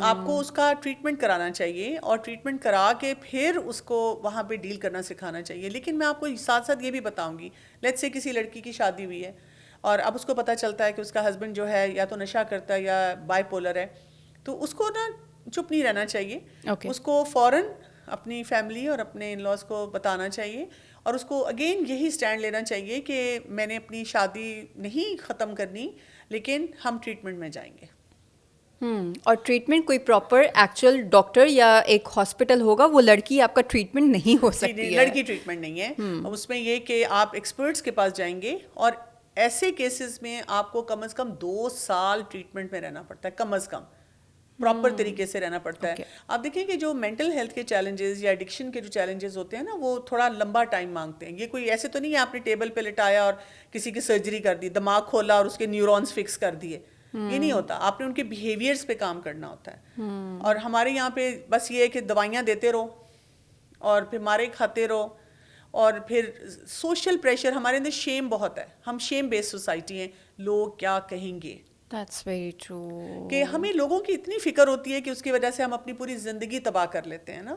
آپ کو اس کا ٹریٹمنٹ کرانا چاہیے, اور ٹریٹمنٹ کرا کے پھر اس کو وہاں پہ ڈیل کرنا سکھانا چاہیے. لیکن میں آپ کو ساتھ ساتھ یہ بھی بتاؤں گی, لیٹس سے کسی لڑکی کی شادی ہوئی ہے اور اب اس کو پتہ چلتا ہے کہ اس کا ہسبینڈ جو ہے یا تو نشہ کرتا ہے یا بائی پولر ہے, تو اس کو نا چپ نہیں رہنا چاہیے. اس کو فوراً اپنی فیملی اور اپنے ان لاز کو بتانا چاہیے, اور اس کو اگین یہی اسٹینڈ لینا چاہیے کہ میں نے اپنی شادی نہیں ختم کرنی, لیکن ہم ٹریٹمنٹ میں جائیں گے. اور ٹریٹمنٹ کوئی پراپر ایکچوئل ڈاکٹر یا ایک ہاسپٹل ہوگا, وہ لڑکی آپ کا ٹریٹمنٹ نہیں ہو سکتی ہے. لڑکی ٹریٹمنٹ نہیں ہے اس میں. یہ کہ آپ ایکسپرٹس کے پاس جائیں گے, اور ایسے کیسز میں آپ کو کم از کم 2 سال ٹریٹمنٹ میں رہنا پڑتا ہے, کم از کم پراپر طریقے سے رہنا پڑتا ہے. آپ دیکھیں کہ جو مینٹل ہیلتھ کے چیلنجز یا ایڈکشن کے جو چیلنجز ہوتے ہیں نا, وہ تھوڑا لمبا ٹائم مانگتے ہیں. یہ کوئی ایسے تو نہیں ہے آپ نے ٹیبل پہ لٹایا اور کسی کی سرجری کر دی, دماغ کھولا اور اس کے نیورونز فکس کر دیے. یہ نہیں ہوتا. آپ نے ان کے بیہیویئرس پہ کام کرنا ہوتا ہے. اور ہمارے یہاں پہ بس یہ ہے کہ دوائیاں دیتے رہو اور پھر مارے کھاتے رہو. اور پھر سوشل پریشر, ہمارے اندر شیم بہت ہے, ہم شیم بیس سوسائٹی ہیں. لوگ کیا کہیں گے, That's very true. کہ ہمیں لوگوں کی اتنی فکر ہوتی ہے کہ اس کی وجہ سے ہم اپنی پوری زندگی تباہ کر لیتے ہیں نا.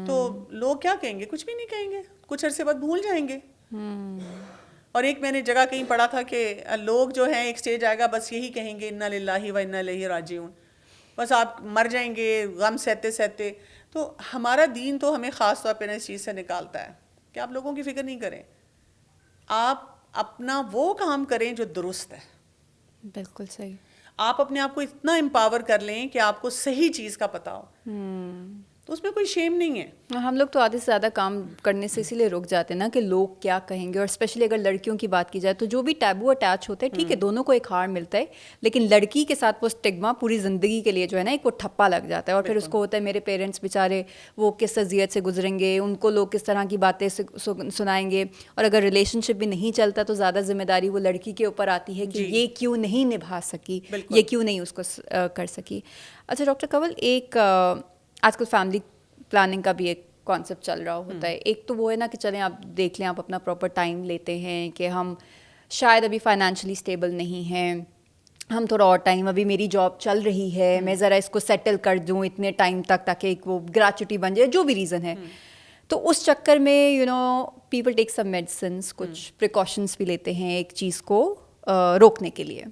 تو لوگ کیا کہیں گے, کچھ بھی نہیں کہیں گے, کچھ عرصے بعد بھول جائیں گے. اور ایک میں نے جگہ کہیں پڑھا تھا کہ لوگ جو ہیں ایک سٹیج آئے گا بس یہی کہیں گے انا للہ و انا الیہ راجعون. بس آپ مر جائیں گے غم سہتے سہتے. تو ہمارا دین تو ہمیں خاص طور پہ اس چیز سے نکالتا ہے کہ آپ لوگوں کی فکر نہیں کریں, آپ اپنا وہ کام کریں جو درست ہے. بالکل صحیح. آپ اپنے آپ کو اتنا امپاور کر لیں کہ آپ کو صحیح چیز کا پتہ ہو, تو اس میں کوئی شیم نہیں ہے. ہم لوگ تو آدھے سے زیادہ کام کرنے سے اسی لیے رک جاتے ہیں نا کہ لوگ کیا کہیں گے. اور اسپیشلی اگر لڑکیوں کی بات کی جائے تو جو بھی ٹیبو اٹیچ ہوتا ہے, ٹھیک ہے دونوں کو ایک ہار ملتا ہے, لیکن لڑکی کے ساتھ وہ اسٹگما پوری زندگی کے لیے جو ہے نا ایک وہ ٹھپا لگ جاتا ہے. اور پھر اس کو ہوتا ہے میرے پیرنٹس بیچارے وہ کس اذیت سے گزریں گے, ان کو لوگ کس طرح کی باتیں سنائیں گے. اور اگر ریلیشن شپ بھی نہیں چلتا تو زیادہ ذمہ داری وہ لڑکی کے اوپر آتی ہے کہ یہ کیوں نہیں نبھا سکی, یہ کیوں نہیں اس کو کر سکی. اچھا ڈاکٹر کنول, ایک آج کل فیملی پلاننگ کا بھی ایک کانسیپٹ چل رہا ہوتا ہے. ایک تو وہ ہے نا کہ چلیں آپ دیکھ لیں, آپ اپنا پراپر ٹائم لیتے ہیں کہ ہم شاید ابھی فائنینشلی اسٹیبل نہیں ہیں, ہم تھوڑا اور ٹائم, ابھی میری جاب چل رہی ہے, میں ذرا اس کو سیٹل کر دوں اتنے ٹائم تک تاکہ ایک وہ گریچوٹی بن جائے, جو بھی ریزن ہے. تو اس چکر میں پیپل ٹیک سم میڈیسنس, کچھ پریکاشنس بھی لیتے ہیں ایک چیز کو روکنے کے لیے.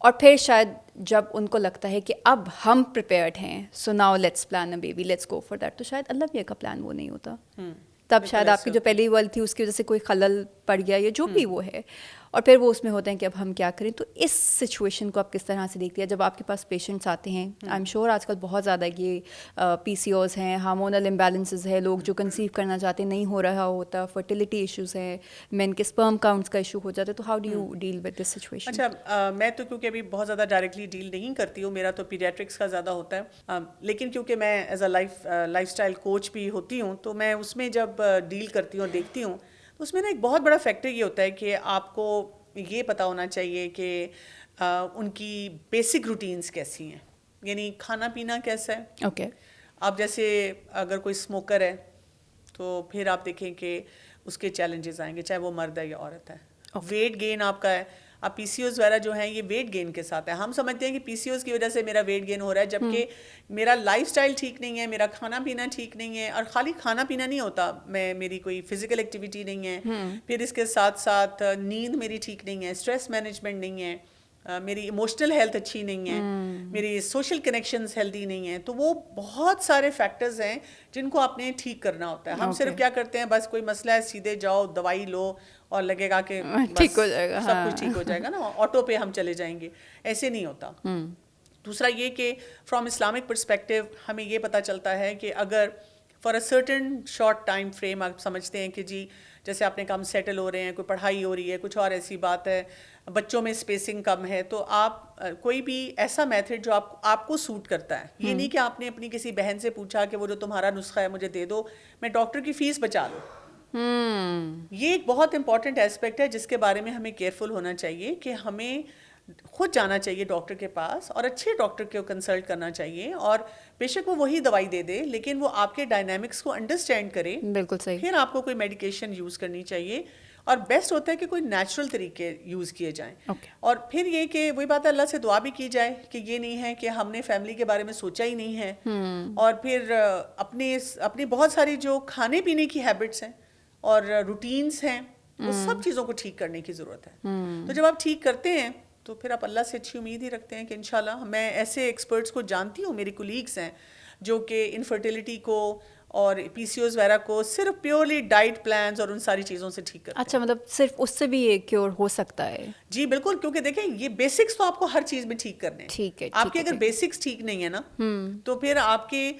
اور پھر شاید جب ان کو لگتا ہے کہ اب ہم پریپیئرڈ ہیں, so now let's plan a baby, let's go for that, تو شاید اللہ بھی کا پلان وہ نہیں ہوتا. تب شاید آپ کی جو پہلی ورلڈ تھی اس کی وجہ سے کوئی خلل پڑ گیا یا جو بھی وہ ہے, اور پھر وہ اس میں ہوتے ہیں کہ اب ہم کیا کریں. تو اس سچویشن کو آپ کس طرح سے دیکھتے ہیں جب آپ کے پاس پیشنٹس آتے ہیں؟ آئی ایم شیور آج کل بہت زیادہ یہ پی سی اوز ہیں, ہارمونل امبیلنسز ہے, لوگ جو کنسیو کرنا چاہتے ہیں نہیں ہو رہا ہوتا, فرٹیلیٹی ایشوز ہیں, مین کے اسپرم کاؤنٹس کا ایشو ہو جاتا ہے. تو how do you deal with this situation? اچھا, میں تو کیونکہ ابھی بہت زیادہ ڈائریکٹلی ڈیل نہیں کرتی ہوں, میرا تو پیڈیاٹرکس کا زیادہ ہوتا ہے, لیکن کیونکہ میں as a life style coach بھی ہوتی ہوں, تو میں اس میں جب ڈیل کرتی ہوں, دیکھتی ہوں, تو اس میں نا ایک بہت بڑا فیکٹر یہ ہوتا ہے کہ آپ کو یہ پتہ ہونا چاہیے کہ ان کی بیسک روٹینز کیسی ہیں, یعنی کھانا پینا کیسا ہے. اوکے, آپ جیسے اگر کوئی اسموکر ہے تو پھر آپ دیکھیں کہ اس کے چیلنجز آئیں گے, چاہے وہ مرد ہے یا عورت ہے. ویٹ گین آپ کا ہے, اب پی سی اوز وغیرہ جو ہیں یہ ویٹ گین کے ساتھ ہے. ہم سمجھتے ہیں کہ پی سی اوز کی وجہ سے میرا ویٹ گین ہو رہا ہے, جبکہ میرا لائف اسٹائل ٹھیک نہیں ہے, میرا کھانا پینا ٹھیک نہیں ہے. اور خالی کھانا پینا نہیں ہوتا, میری کوئی فزیکل ایکٹیویٹی نہیں ہے, پھر اس کے ساتھ ساتھ نیند میری ٹھیک نہیں ہے, اسٹریس مینجمنٹ نہیں ہے, میری ایموشنل ہیلتھ اچھی نہیں ہے, میری سوشل کنیکشنز ہیلدی نہیں ہیں. تو وہ بہت سارے فیکٹرز ہیں جن کو آپ نے ٹھیک کرنا ہوتا ہے. ہم صرف کیا کرتے ہیں, بس کوئی مسئلہ ہے سیدھے جاؤ دوائی لو اور لگے گا کہ ٹھیک ہو جائے گا, سب کچھ ٹھیک ہو جائے گا نا, آٹو پہ ہم چلے جائیں گے. ایسے نہیں ہوتا. دوسرا یہ کہ فرام اسلامک پرسپیکٹیو ہمیں یہ پتہ چلتا ہے کہ اگر for a certain short time frame آپ سمجھتے ہیں کہ جی جیسے آپ نے کم سیٹل ہو رہے ہیں, کوئی پڑھائی ہو رہی ہے, کچھ اور ایسی بات ہے, بچوں میں اسپیسنگ کم ہے, تو آپ کوئی بھی ایسا میتھڈ جو آپ کو سوٹ کرتا ہے. یہ نہیں کہ آپ نے اپنی کسی بہن سے پوچھا کہ وہ جو تمہارا نسخہ ہے مجھے دے دو, میں ڈاکٹر کی فیس بچا لوں. یہ ایک بہت امپورٹنٹ ایسپیکٹ ہے جس کے بارے میں ہمیں کیئرفل ہونا چاہیے کہ ہمیں خود جانا چاہیے ڈاکٹر کے پاس اور اچھے ڈاکٹر کو کنسلٹ کرنا چاہیے. اور بے شک وہ وہی دوائی دے دے, لیکن وہ آپ کے ڈائنامکس کو انڈرسٹینڈ کرے. بالکل صحیح. پھر آپ کو کوئی میڈیکیشن یوز کرنی چاہیے, اور بیسٹ ہوتا ہے کہ کوئی نیچرل طریقے یوز کیے جائیں. اور پھر یہ کہ وہی بات ہے, اللہ سے دعا بھی کی جائے کہ یہ نہیں ہے کہ ہم نے فیملی کے بارے میں سوچا ہی نہیں ہے, اور پھر اپنی بہت ساری جو کھانے پینے کی ہیبٹس ہیں اور روٹینز ہیں وہ سب چیزوں کو ٹھیک کرنے کی ضرورت ہے. تو جب آپ ٹھیک کرتے ہیں تو پھر آپ اللہ سے اچھی امید ہی رکھتے ہیں کہ انشاءاللہ. میں ایسے ایکسپرٹس کو جانتی ہوں, میری کولیگس ہیں جو کہ انفرٹیلیٹی کو اور پی سی اوز وغیرہ کو صرف پیورلی ڈائٹ پلانز اور ان ساری چیزوں سے ٹھیک کرتے ہیں. اچھا مطلب صرف اس سے بھی یہ کیور ہو سکتا ہے؟ جی بالکل, کیونکہ دیکھیں یہ بیسکس تو آپ کو ہر چیز میں ٹھیک کرنے ہیں. ٹھیک ہے, آپ کے اگر بیسکس ٹھیک نہیں ہے نا تو پھر آپ کی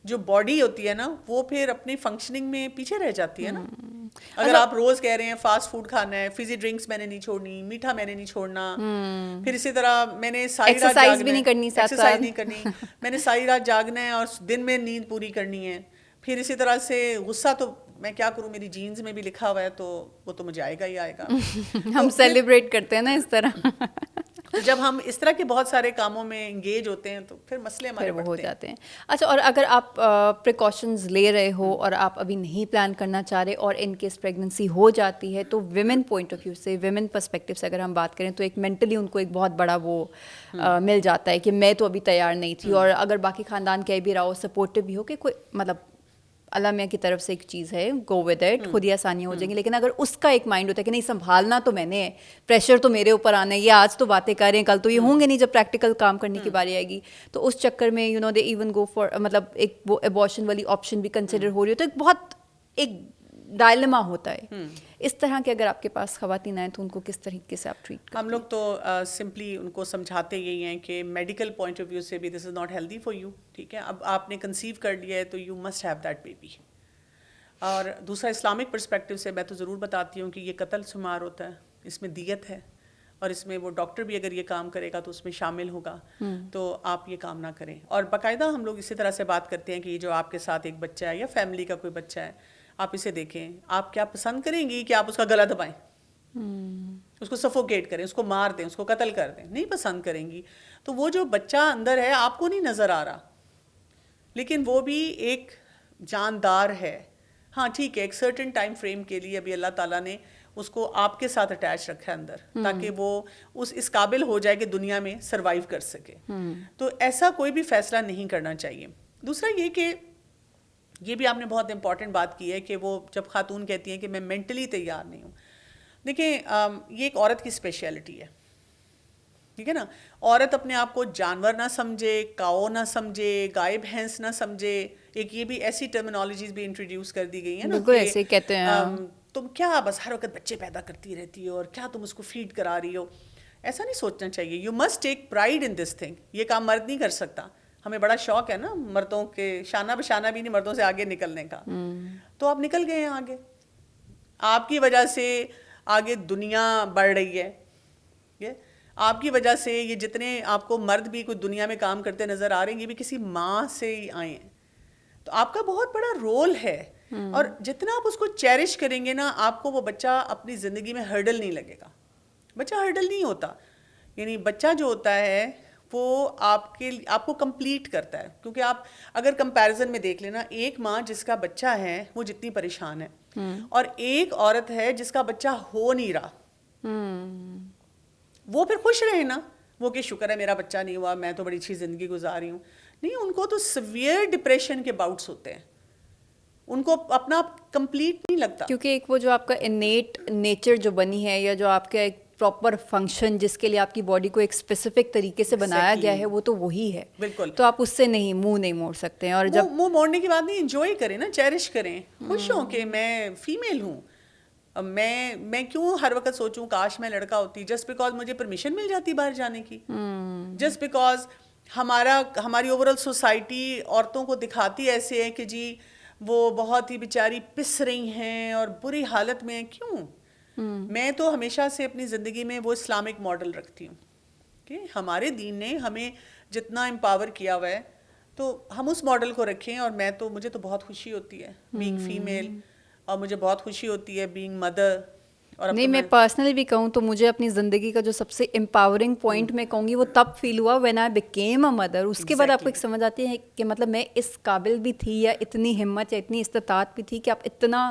جو باڈی ہوتی ہے نا وہ پھر اپنی فنکشننگ میں پیچھے رہ جاتی ہے نا. اگر آپ روز کہہ رہے ہیں فاسٹ فوڈ کھانا ہے, فزی ڈرنکس میں نے نہیں چھوڑنی, میٹھا میں نے نہیں چھوڑنا, پھر اسی طرح میں نے ساری رات ایکسرسائز بھی نہیں کرنی, ایکسرسائز نہیں کرنی, میں نے ساری رات جاگنا ہے اور دن میں نیند پوری کرنی ہے. پھر اسی طرح سے غصہ تو میں کیا کروں, میری جینز میں بھی لکھا ہوا ہے تو وہ تو مجھے آئے گا ہی آئے گا. ہم سیلیبریٹ کرتے ہیں نا اس طرح. تو جب ہم اس طرح کے بہت سارے کاموں میں انگیج ہوتے ہیں تو پھر مسئلے ہمارے وہ ہو جاتے ہیں. اچھا, اور اگر آپ پریکاشنز لے رہے ہو اور آپ ابھی نہیں پلان کرنا چاہ رہے اور ان کیس پریگننسی ہو جاتی ہے, تو ویمن پوائنٹ آف ویو سے, ویمن پرسپیکٹیو سے اگر ہم بات کریں تو ایک مینٹلی ان کو ایک بہت بڑا وہ مل جاتا ہے کہ میں تو ابھی تیار نہیں تھی, اور اگر باقی خاندان کہہ بھی رہا ہو, سپورٹیو بھی ہو کہ کوئی مطلب اللہ میاں کی طرف سے ایک چیز ہے, گو ود اٹ, خود ہی آسانیاں ہو جائیں گی. لیکن اگر اس کا ایک مائنڈ ہوتا ہے کہ نہیں سنبھالنا تو میں نے ہے, پریشر تو میرے اوپر آنا ہے, یہ آج تو باتیں کر رہے ہیں, کل تو یہ ہوں گے نہیں جب پریکٹیکل کام کرنے کی باری آئے گی, تو اس چکر میں you know they even go for, مطلب ایک وہ ایبارشن والی آپشن بھی کنسیڈر ہو رہی ہو, تو ایک بہت ایک ڈائلما ہوتا ہے. اس طرح کے اگر آپ کے پاس خواتین آئیں تو ان کو کس طریقے سے آپ ٹریٹ کرتے ہیں؟ ہم لوگ تو سمپلی ان کو سمجھاتے یہی ہیں کہ میڈیکل پوائنٹ آف ویو سے بھی this is not healthy for you. ٹھیک ہے, اب آپ نے کنسیو کر لیا ہے تو you must have that baby. اور دوسرا اسلامک پرسپیکٹیو سے میں تو ضرور بتاتی ہوں کہ یہ قتل شمار ہوتا ہے, اس میں دیت ہے, اور اس میں وہ ڈاکٹر بھی اگر یہ کام کرے گا تو اس میں شامل ہوگا, تو آپ یہ کام نہ کریں. اور باقاعدہ ہم لوگ اسی طرح سے بات کرتے ہیں کہ یہ جو آپ کے ساتھ ایک بچہ ہے یا فیملی کا کوئی بچہ ہے, آپ اسے دیکھیں, آپ کیا پسند کریں گی کہ آپ اس کا گلا دبائیں, اس کو سفوکیٹ کریں, اس کو مار دیں, اس کو قتل کر دیں؟ نہیں پسند کریں گی. تو وہ جو بچہ اندر ہے آپ کو نہیں نظر آ رہا, لیکن وہ بھی ایک جاندار ہے. ہاں ٹھیک ہے, ایک سرٹن ٹائم فریم کے لیے ابھی اللہ تعالیٰ نے اس کو آپ کے ساتھ اٹیچ رکھا ہے اندر, تاکہ وہ اس قابل ہو جائے کہ دنیا میں سروائیو کر سکے. تو ایسا کوئی بھی فیصلہ نہیں کرنا چاہیے. دوسرا یہ کہ یہ بھی آپ نے بہت امپورٹنٹ بات کی ہے کہ وہ جب خاتون کہتی ہیں کہ میں مینٹلی تیار نہیں ہوں. دیکھیں یہ ایک عورت کی اسپیشلٹی ہے, ٹھیک ہے نا. عورت اپنے آپ کو جانور نہ سمجھے, کاؤ نہ سمجھے, گائے بھینس نہ سمجھے. ایک یہ بھی ایسی ٹرمینالوجیز بھی انٹروڈیوس کر دی گئی ہیں نا, بالکل ایسے کہتے ہیں تم کیا بس ہر وقت بچے پیدا کرتی رہتی ہو اور کیا تم اس کو فیڈ کرا رہی ہو. ایسا نہیں سوچنا چاہیے. You must take pride in this thing. یہ کام مرد نہیں کر سکتا. ہمیں بڑا شوق ہے نا مردوں کے, شانہ بشانہ بھی نہیں مردوں سے آگے نکلنے کا, تو آپ نکل گئے ہیں آگے. آپ کی وجہ سے آگے دنیا بڑھ رہی ہے. آپ کی وجہ سے یہ جتنے آپ کو مرد بھی کوئی دنیا میں کام کرتے نظر آ رہے ہیں, یہ بھی کسی ماں سے ہی آئے ہیں. تو آپ کا بہت بڑا رول ہے, اور جتنا آپ اس کو چیرش کریں گے نا, آپ کو وہ بچہ اپنی زندگی میں ہرڈل نہیں لگے گا. بچہ ہرڈل نہیں ہوتا, یعنی بچہ جو ہوتا ہے وہ آپ کو کمپلیٹ کرتا ہے. کیونکہ آپ اگر کمپیریزن میں دیکھ لینا, ایک ماں جس کا بچہ ہے وہ جتنی پریشان ہے, اور ایک عورت ہے جس کا بچہ ہو نہیں رہا, وہ پھر خوش رہے نا, وہ کہ شکر ہے میرا بچہ نہیں ہوا, میں تو بڑی اچھی زندگی گزار رہی ہوں. نہیں, ان کو تو سیویئر ڈپریشن کے باؤٹس ہوتے ہیں, ان کو اپنا کمپلیٹ نہیں لگتا. کیونکہ ایک وہ جو آپ کا انیٹ نیچر جو بنی ہے, یا جو آپ کا ایک پراپر فنکشن جس کے لیے آپ کی باڈی کو ایک اسپیسیفک طریقے سے بنایا گیا ہے, وہ تو وہی ہے. بالکل. تو آپ اس سے نہیں منہ نہیں موڑ سکتے ہیں. اور جب منہ موڑنے کی بات نہیں, انجوائے کریں نا, چیرش کریں, خوش ہوں کہ میں فیمیل ہوں. میں کیوں ہر وقت سوچوں کاش میں لڑکا ہوتی, جسٹ بیکاز مجھے پرمیشن مل جاتی باہر جانے کی, جسٹ بیکاز ہماری اوورآل سوسائٹی عورتوں کو دکھاتی ایسے ہے کہ جی وہ بہت ہی بیچاری پس رہی ہیں اور بری حالت میں. کیوں؟ میں تو ہمیشہ سے اپنی زندگی میں وہ اسلامک ماڈل رکھتی ہوں کہ ہمارے دین نے ہمیں جتنا امپاور کیا ہوا ہے تو ہم اس ماڈل کو رکھیں. اور مجھے تو بہت خوشی ہوتی ہے بینگ فیمیل, اور مجھے بہت خوشی ہوتی ہے بینگ مدر. اور نہیں, میں پرسنلی بھی کہوں تو مجھے اپنی زندگی کا جو سب سے امپاورنگ پوائنٹ میں کہوں گی وہ تب فیل ہوا when I became a mother. اس کے بعد آپ کو ایک سمجھ آتی ہے کہ مطلب میں اس قابل بھی تھی, یا اتنی ہمت یا اتنی استطاعت بھی تھی کہ آپ اتنا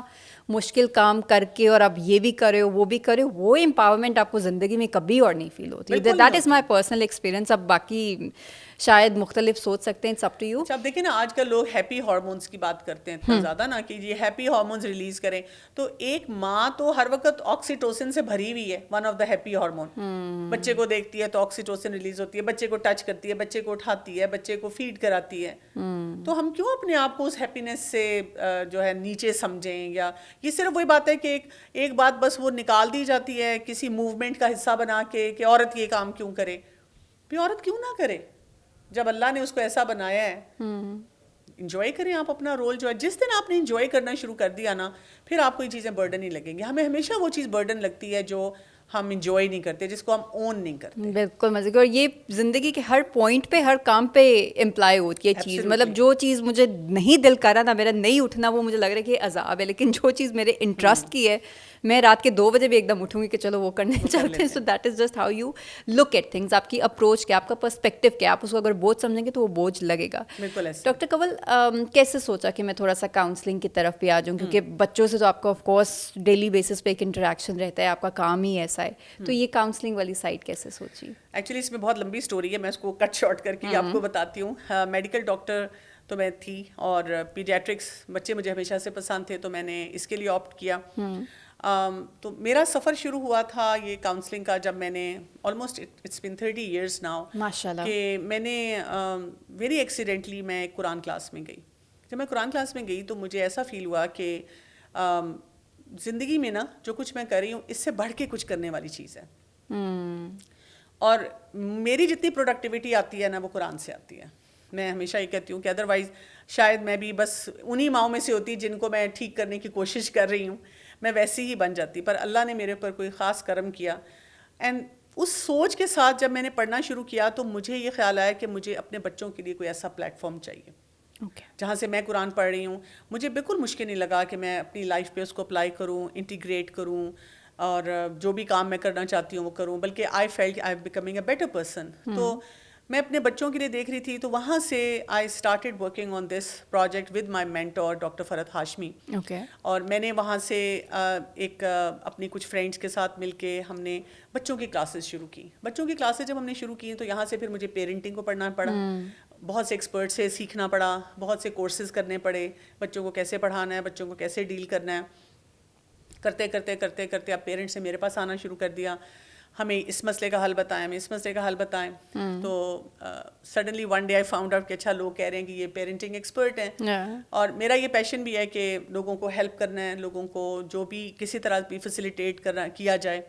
مشکل کام کر کے اور آپ یہ بھی کرے ہو وہ بھی کرے ہو. وہ امپاورمنٹ آپ کو زندگی میں کبھی اور نہیں فیل ہوتی. That is my personal experience. اب باقی شاید مختلف سوچ سکتے ہیں. It's up to you. اچھا اب دیکھیں نا آج کل لوگ ہیپی ہارمونس کی بات کرتے ہیں اتنا زیادہ نا کہ یہ ہیپی ہارمونس ریلیز کریں, تو ایک ماں تو ہر وقت آکسیٹوسن سے بھری ہوئی ہے, one of the happy hormone. بچے کو دیکھتی ہے تو آکسیٹوسن ریلیز ہوتی ہے, بچے کو ٹچ کرتی ہے, بچے کو اٹھاتی ہے, بچے کو فیڈ کراتی ہے. تو ہم کیوں اپنے آپ کو اس ہیپینس سے جو ہے نیچے سمجھیں, یا یہ صرف وہی بات ہے کہ ایک بات بس وہ نکال دی جاتی ہے کسی موومنٹ کا حصہ بنا کے کہ عورت یہ کام کیوں کرے. بھی عورت کیوں نہ کرے جب اللہ نے اس کو ایسا بنایا ہے. انجوائے کریں آپ اپنا رول جو ہے. جس دن آپ نے انجوائے کرنا شروع کر دیا نا پھر آپ کو یہ چیزیں برڈن نہیں لگیں گی. ہمیں ہمیشہ وہ چیز برڈن لگتی ہے جو ہم انجوائے نہیں کرتے, جس کو ہم اون نہیں کرتے. بالکل مزے کی, اور یہ زندگی کے ہر پوائنٹ پہ ہر کام پہ امپلائی ہوتی ہے چیز. مطلب جو چیز مجھے نہیں دل کرا نا, میرا نہیں اٹھنا, وہ مجھے لگ رہا ہے کہ عذاب ہے, لیکن جو چیز میرے انٹرسٹ کی ہے میں رات کے 2 بجے بھی ایک دم اٹھوں گی کہ چلو وہ کرنے چلتے ہیں. So that is just how you look at things. آپ کی اپروچ کیا, آپ کا پرسپیکٹو کیا, آپ اس کو اگر بوجھ سمجھیں گے تو وہ بوجھ لگے گا. ڈاکٹر کنول کیسے سوچا کہ میں تھوڑا سا کاؤنسلنگ کی طرف بھی آ جاؤں, کیونکہ بچوں سے تو آپ کو آف کورس ڈیلی بیسس پہ ایک انٹریکشن رہتا ہے, آپ کا کام ہی ایسا ہے. تو یہ کاؤنسلنگ والی سائڈ کیسے سوچی؟ ایکچولی اس میں بہت لمبی اسٹوری ہے, میں اس کو کٹ شارٹ کر کے آپ کو بتاتی ہوں. میڈیکل ڈاکٹر تو میں تھی, اور پیڈیاٹرکس بچے مجھے ہمیشہ سے پسند تھے, تو میں نے اس کے لیے آپٹ کیا. تو میرا سفر شروع ہوا تھا یہ کاؤنسلنگ کا جب میں نے almost it's been 30 years now کہ میں نے ویری ایکسیڈنٹلی میں قرآن کلاس میں گئی. جب میں قرآن کلاس میں گئی تو مجھے ایسا فیل ہوا کہ زندگی میں نا جو کچھ میں کر رہی ہوں اس سے بڑھ کے کچھ کرنے والی چیز ہے. اور میری جتنی پروڈکٹیوٹی آتی ہے نا وہ قرآن سے آتی ہے. میں ہمیشہ یہ کہتی ہوں کہ ادروائز شاید میں بھی بس انہی ماؤں میں سے ہوتی جن کو میں ٹھیک کرنے کی کوشش کر رہی ہوں, میں ویسی ہی بن جاتی. پر اللہ نے میرے اوپر کوئی خاص کرم کیا, اینڈ اس سوچ کے ساتھ جب میں نے پڑھنا شروع کیا تو مجھے یہ خیال آیا کہ مجھے اپنے بچوں کے لیے کوئی ایسا پلیٹ فارم چاہیے جہاں سے میں قرآن پڑھ رہی ہوں. مجھے بالکل مشکل نہیں لگا کہ میں اپنی لائف پہ اس کو اپلائی کروں, انٹیگریٹ کروں, اور جو بھی کام میں کرنا چاہتی ہوں وہ کروں, بلکہ I felt I am becoming a better person. تو میں اپنے بچوں کے لیے دیکھ رہی تھی, تو وہاں سے I started working on this project with my mentor doctor Farhat Hashmi. اور میں نے وہاں سے ایک اپنی کچھ فرینڈس کے ساتھ مل کے ہم نے بچوں کی کلاسز شروع کی. بچوں کی کلاسز جب ہم نے شروع کی تو یہاں سے پھر مجھے پیرنٹنگ کو پڑھنا پڑا, بہت سے ایکسپرٹ سے سیکھنا پڑا, بہت سے کورسز کرنے پڑے, بچوں کو کیسے پڑھانا ہے, بچوں کو کیسے ڈیل کرنا ہے. کرتے کرتے کرتے کرتے اب پیرنٹس نے میرے پاس آنا شروع کر دیا, ہمیں اس مسئلے کا حل بتائیں, ہمیں اس مسئلے کا حل بتائیں. تو suddenly one day I found out کہ اچھا لوگ کہہ رہے ہیں کہ یہ پیرنٹنگ ایکسپرٹ ہیں, اور میرا یہ پیشن بھی ہے کہ لوگوں کو ہیلپ کرنا ہے, لوگوں کو جو بھی کسی طرح بھی فیسیلیٹیٹ کرنا کیا جائے.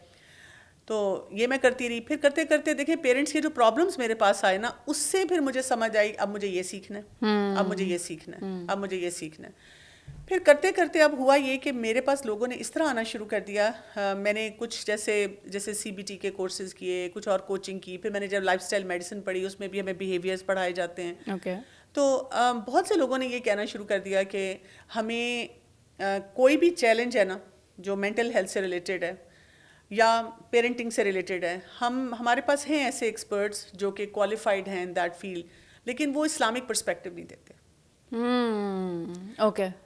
تو یہ میں کرتی رہی. پھر کرتے کرتے دیکھیں پیرنٹس کے جو پرابلمس میرے پاس آئے نا, اس سے پھر مجھے سمجھ آئی اب مجھے یہ سیکھنا ہے, اب مجھے یہ سیکھنا ہے, اب مجھے یہ سیکھنا ہے. پھر کرتے کرتے اب ہوا یہ کہ میرے پاس لوگوں نے اس طرح آنا شروع کر دیا. میں نے کچھ جیسے CBT کے کورسز کیے, کچھ اور کوچنگ کی. پھر میں نے جب لائف اسٹائل میڈیسن پڑھی اس میں بھی ہمیں بیہیویئرس پڑھائے جاتے ہیں. تو بہت سے لوگوں نے یہ کہنا شروع کر دیا کہ ہمیں کوئی بھی چیلنج ہے نا جو مینٹل ہیلتھ سے ریلیٹڈ ہے یا پیرنٹنگ سے ریلیٹڈ ہے, ہمارے پاس ہیں ایسے ایکسپرٹس جو کہ کوالیفائڈ ہیں ان دیٹ فیلڈ, لیکن وہ اسلامک پرسپیکٹو نہیں دیتے.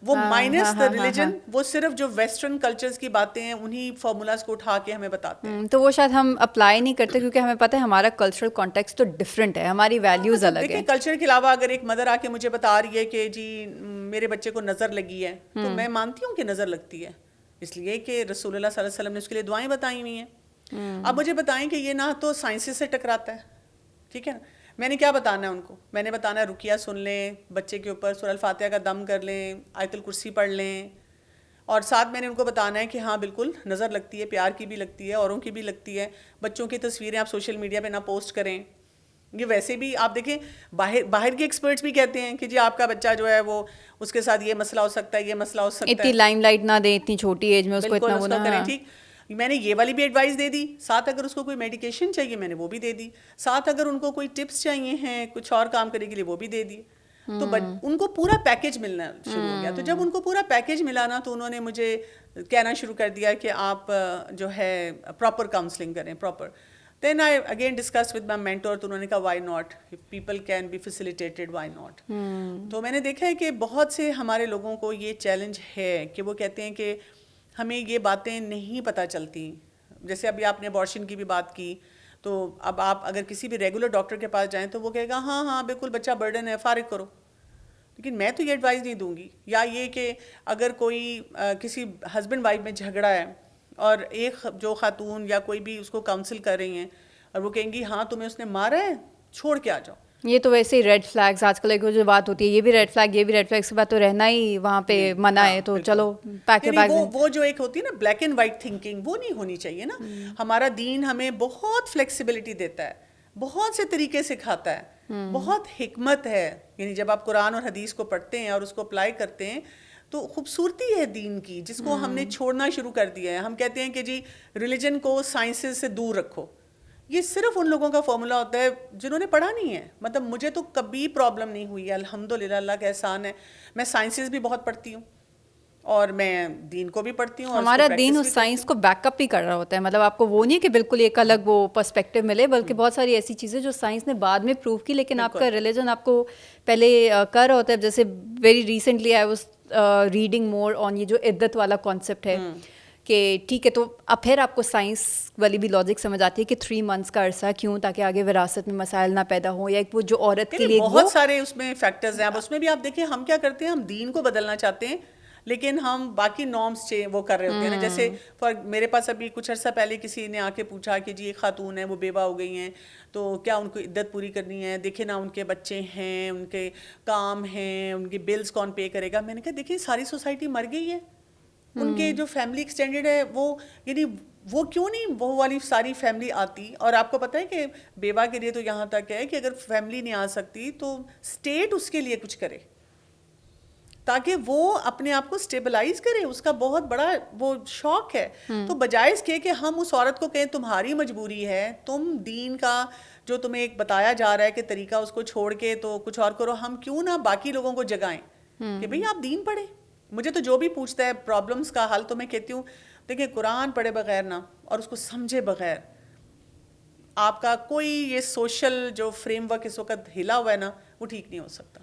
وہ مائنس دا ریلیجن, وہ صرف جو ویسٹرن کلچرز کی باتیں ہیں انہی فارمولاز کو اٹھا کے ہمیں بتاتے ہیں. تو وہ شاید ہم اپلائی نہیں کرتے کیونکہ ہمیں پتہ ہے ہمارا کلچرل کانٹیکسٹ تو ڈفرینٹ ہے, ہماری ویلیوز الگ ہیں. دیکھیں کلچر کے علاوہ اگر ایک مدر آ کے مجھے بتا رہی ہے کہ جی میرے بچے کو نظر لگی ہے, تو میں مانتی ہوں کہ نظر لگتی ہے, اس لیے کہ رسول اللہ صلی اللہ علیہ وسلم نے اس کے لیے دعائیں بتائی ہوئی ہیں. اب مجھے بتائیں کہ یہ نہ تو سائنسز سے ٹکراتا ہے, ٹھیک ہے نا. میں نے کیا بتانا ہے ان کو, میں نے بتانا ہے رقیہ سن لیں, بچے کے اوپر سورہ الفاتحہ کا دم کر لیں, آیت الکرسی پڑھ لیں, اور ساتھ میں نے ان کو بتانا ہے کہ ہاں بالکل نظر لگتی ہے, پیار کی بھی لگتی ہے, اوروں کی بھی لگتی ہے. بچوں کی تصویریں آپ سوشل میڈیا پہ نہ پوسٹ کریں. یہ ویسے بھی آپ دیکھیں باہر کے ایکسپرٹس بھی کہتے ہیں کہ جی آپ کا بچہ جو ہے وہ اس کے ساتھ یہ مسئلہ ہو سکتا ہے, یہ مسئلہ ہو سکتا ہے. اتنی لائم لائٹ نہ دیں اتنی چھوٹی ایج میں, اس کو اتنا وہ نہ کریں. ٹھیک, میں نے یہ والی بھی ایڈوائس دے دی. ساتھ اگر اس کو کوئی میڈیکیشن چاہیے میں نے وہ بھی دے دی. ساتھ اگر ان کو کوئی ٹپس چاہیے ہیں کچھ اور کام کرنے کے لیے وہ بھی دے دی. تو ان کو پورا پیکیج ملنا شروع ہو گیا. تو جب ان کو پورا پیکیج ملا نا تو انہوں نے مجھے کہنا شروع کر دیا کہ آپ جو ہے پراپر کاؤنسلنگ کریں, proper. Then I again discuss with my mentor, تو انہوں نے کہا why not, if people can be facilitated why not. تو میں نے دیکھا ہے کہ بہت سے ہمارے لوگوں کو یہ چیلنج ہے کہ وہ کہتے ہیں کہ ہمیں یہ باتیں نہیں پتہ چلتی. جیسے ابھی آپ نے ابارشن کی بھی بات کی, تو اب آپ اگر کسی بھی ریگولر ڈاکٹر کے پاس جائیں تو وہ کہے گا ہاں ہاں بالکل بچہ برڈن ہے فارغ کرو. لیکن میں تو یہ ایڈوائز نہیں دوں گی. یا یہ کہ اگر کوئی کسی ہسبینڈ وائف میں جھگڑا ہے اور ایک جو خاتون یا کوئی بھی اس کو کاؤنسل کر رہی ہیں اور وہ کہیں گی ہاں تمہیں اس نے مارا ہے چھوڑ کے آ جاؤ. یہ تو ویسے ہی ریڈ فلیگز آج کل ایک جو بات ہوتی ہے یہ بھی ریڈ فلیگ یہ بھی ریڈ فلیگ، اس کے بعد تو رہنا ہی وہاں پہ منع ہے. تو چلو پیک یعنی وہ جو ایک ہوتی ہے نا بلیک اینڈ وائٹ تھنکنگ وہ نہیں ہونی چاہیے نا. ہمارا دین ہمیں بہت فلیکسیبلٹی دیتا ہے, بہت سے طریقے سکھاتا ہے, بہت حکمت ہے. یعنی جب آپ قرآن اور حدیث کو پڑھتے ہیں اور اس کو اپلائی کرتے ہیں تو خوبصورتی ہے دین کی, جس کو ہم نے چھوڑنا شروع کر دیا ہے. ہم کہتے ہیں کہ جی ریلیجن کو سائنسز سے دور رکھو. یہ صرف ان لوگوں کا فارمولہ ہوتا ہے جنہوں نے پڑھا نہیں ہے. مطلب مجھے تو کبھی پرابلم نہیں ہوئی ہے الحمدللہ, اللہ کا احسان ہے. میں سائنسز بھی بہت پڑھتی ہوں اور میں دین کو بھی پڑھتی ہوں. ہمارا دین اس سائنس کو بیک اپ بھی کر رہا ہوتا ہے. مطلب آپ کو وہ نہیں کہ بالکل ایک الگ وہ پرسپیکٹو ملے, بلکہ بہت ساری ایسی چیزیں جو سائنس نے بعد میں پروو کی, لیکن آپ کا ریلیجن آپ کو پہلے کر رہا ہوتا ہے. جیسے very recently I was reading more on یہ جو عدت والا کانسیپٹ ہے کہ ٹھیک ہے تو اب پھر آپ کو سائنس والی بھی لاجک سمجھ آتی ہے کہ 3 months کا عرصہ کیوں, تاکہ آگے وراثت میں مسائل نہ پیدا ہوں, یا ایک وہ جو عورت کے لیے بہت سارے اس میں فیکٹرز ہیں. اب اس میں بھی آپ دیکھیں ہم کیا کرتے ہیں, ہم دین کو بدلنا چاہتے ہیں لیکن ہم باقی نارمس وہ کر رہے ہوتے ہیں نا. جیسے میرے پاس ابھی کچھ عرصہ پہلے کسی نے آ کے پوچھا کہ جی ایک خاتون ہے وہ بیوہ ہو گئی ہیں تو کیا ان کو عدت پوری کرنی ہے, دیکھیں نا ان کے بچے ہیں, ان کے کام ہیں, ان کے بلز کون پے کرے گا. میں نے کہا دیکھیں ساری سوسائٹی مر گئی ہے, ان کے جو فیملی ایکسٹینڈیڈ ہے وہ یعنی وہ کیوں نہیں وہ والی ساری فیملی آتی. اور آپ کو پتہ ہے کہ بیوہ کے لیے تو یہاں تک ہے کہ اگر فیملی نہیں آ سکتی تو اسٹیٹ اس کے لیے کچھ کرے تاکہ وہ اپنے آپ کو اسٹیبلائز کرے. اس کا بہت بڑا وہ شوق ہے. تو بجائے اس کے کہ ہم اس عورت کو کہیں تمہاری مجبوری ہے, تم دین کا جو تمہیں ایک بتایا جا رہا ہے کہ طریقہ اس کو چھوڑ کے تو کچھ اور کرو, ہم کیوں نہ باقی لوگوں کو جگائیں کہ بھئی آپ دین پڑھیں. مجھے تو جو بھی پوچھتا ہے پرابلمس کا حل تو میں کہتی ہوں دیکھیں قرآن پڑھے بغیر نا اور اس کو سمجھے بغیر آپ کا کوئی یہ سوشل جو فریم ورک اس وقت ہلا ہوا ہے نا وہ ٹھیک نہیں ہو سکتا.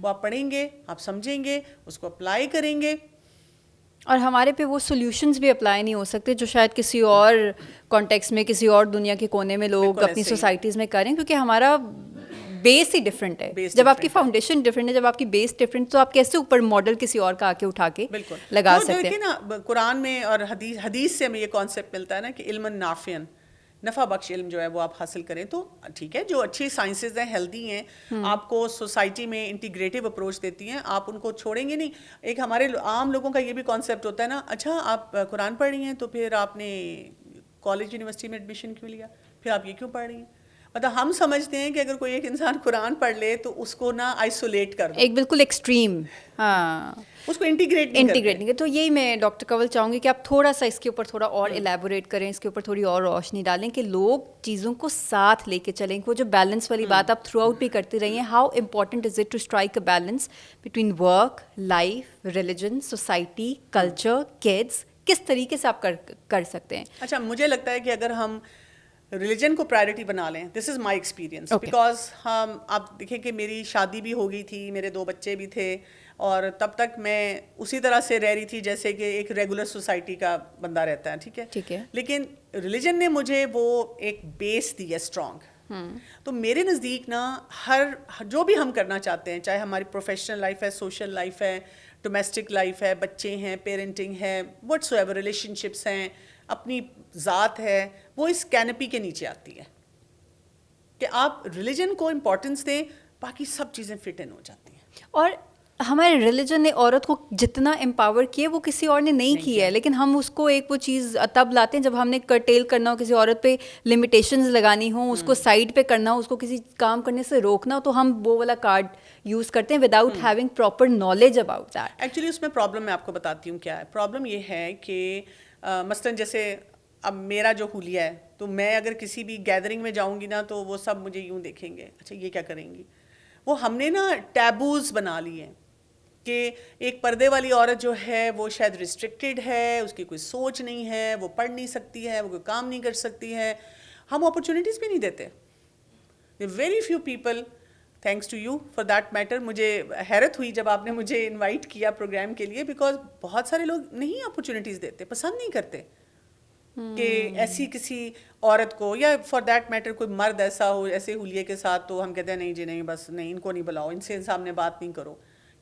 وہ آپ پڑھیں گے, آپ سمجھیں گے, اس کو اپلائی کریں گے, اور ہمارے پہ وہ سولوشنز بھی اپلائی نہیں ہو سکتے جو شاید کسی اور کانٹیکس میں کسی اور دنیا کے کونے میں لوگ اپنی سوسائٹیز میں کریں, کیونکہ ہمارا بیس ہی ڈفرینٹ ہے. جب آپ کی فاؤنڈیشن ڈفرینٹ ہے, جب آپ کی بیس ڈفرینٹ, تو آپ کیسے اوپر ماڈل کسی اور کا آ کے اٹھا کے لگا سکتے ہیں. نا قرآن میں اور حدیث سے ہمیں یہ کانسیپٹ ملتا ہے نا کہ علم نافع, نفع بخش علم جو ہے وہ آپ حاصل کریں. تو ٹھیک ہے جو اچھی سائنسز ہیں, ہیلدی ہیں, آپ کو سوسائٹی میں انٹیگریٹو اپروچ دیتی ہیں, آپ ان کو چھوڑیں گے نہیں. ایک ہمارے عام لوگوں کا یہ بھی کانسیپٹ ہوتا ہے نا, اچھا آپ قرآن پڑھ رہی ہیں تو پھر آپ نے کالج یونیورسٹی میں ایڈمیشن کیوں لیا, پھر آپ یہ کیوں پڑھ رہی ہیں. مطلب ہم سمجھتے ہیں کہ اگر کوئی ایک انسان قرآن پڑھ لے تو اس کو نا آئسولیٹ کر دو, ایک بالکل ایکسٹریم, ہاں اس کو انٹیگریٹ نہیں. تو یہی میں ڈاکٹر کنول چاہوں گی کہ آپ تھوڑا سا اس کے اوپر تھوڑا اور ایلیبوریٹ کریں, اس کے اوپر تھوڑی اور روشنی ڈالیں کہ لوگ چیزوں کو ساتھ لے کے چلیں. وہ جو بیلنس والی بات آپ تھرو آؤٹ بھی کرتی رہی ہیں, how important is it to strike a balance between work, life, religion, society, culture, kids, کس طریقے سے آپ کر سکتے ہیں. اچھا مجھے لگتا ہے کہ اگر ہم ریلیجن کو پرائرٹی بنا لیں, دس از مائی ایکسپیرینس, بیکاز آپ دیکھیں کہ میری شادی بھی ہو گئی تھی, میرے 2 بچے بھی تھے, اور تب تک میں اسی طرح سے رہ رہی تھی جیسے کہ ایک ریگولر سوسائٹی کا بندہ رہتا ہے, ٹھیک ہے. لیکن ریلیجن نے مجھے وہ ایک بیس دی ہے اسٹرانگ. تو میرے نزدیک نا ہر جو بھی ہم کرنا چاہتے ہیں, چاہے ہماری پروفیشنل لائف ہے, سوشل لائف ہے, ڈومیسٹک لائف ہے, بچے ہیں, پیرنٹنگ ہے, واٹس ایور ریلیشن شپس ہیں, اپنی ذات ہے, وہ اس کینپی کے نیچے آتی ہے کہ آپ ریلیجن کو امپورٹنس دیں, باقی سب چیزیں فٹ ان ہو جاتی ہیں. اور ہمارے ریلیجن نے عورت کو جتنا امپاور کیا وہ کسی اور نے نہیں کیا ہے, لیکن ہم اس کو ایک وہ چیز تب لاتے ہیں جب ہم نے کرٹیل کرنا ہو, کسی عورت پہ لمیٹیشنز لگانی ہوں, اس کو سائڈ پہ کرنا ہو, اس کو کسی کام کرنے سے روکنا ہو, تو ہم وہ والا کارڈ یوز کرتے ہیں without having proper knowledge about that. Actually اس میں پرابلم میں آپ کو بتاتی ہوں کیا ہے. پرابلم یہ ہے کہ مثلاً جیسے اب میرا جو حلیہ ہے, تو میں اگر کسی بھی گیدرنگ میں جاؤں گی نا تو وہ سب مجھے یوں دیکھیں گے, اچھا یہ کیا کریں گی. وہ ہم نے نا ٹیبوز بنا لیے ہیں کہ ایک پردے والی عورت جو ہے وہ شاید ریسٹرکٹیڈ ہے, اس کی کوئی سوچ نہیں ہے, وہ پڑھ نہیں سکتی ہے, وہ کوئی کام نہیں کر سکتی ہے. ہم اپرچونیٹیز بھی نہیں دیتے. Very few people, thanks to you for that matter. مجھے حیرت ہوئی جب آپ نے مجھے انوائٹ کیا پروگرام کے لیے, بیکاز بہت سارے لوگ نہیں اپرچونیٹیز دیتے, پسند نہیں کرتے. کہ ایسی کسی عورت کو یا فار دیٹ میٹر کوئی مرد ایسا ہو ایسے حلیے کے ساتھ تو ہم کہتے ہیں نہیں جی نہیں بس نہیں ان کو نہیں بلاؤ, ان سے سامنے بات نہیں کرو.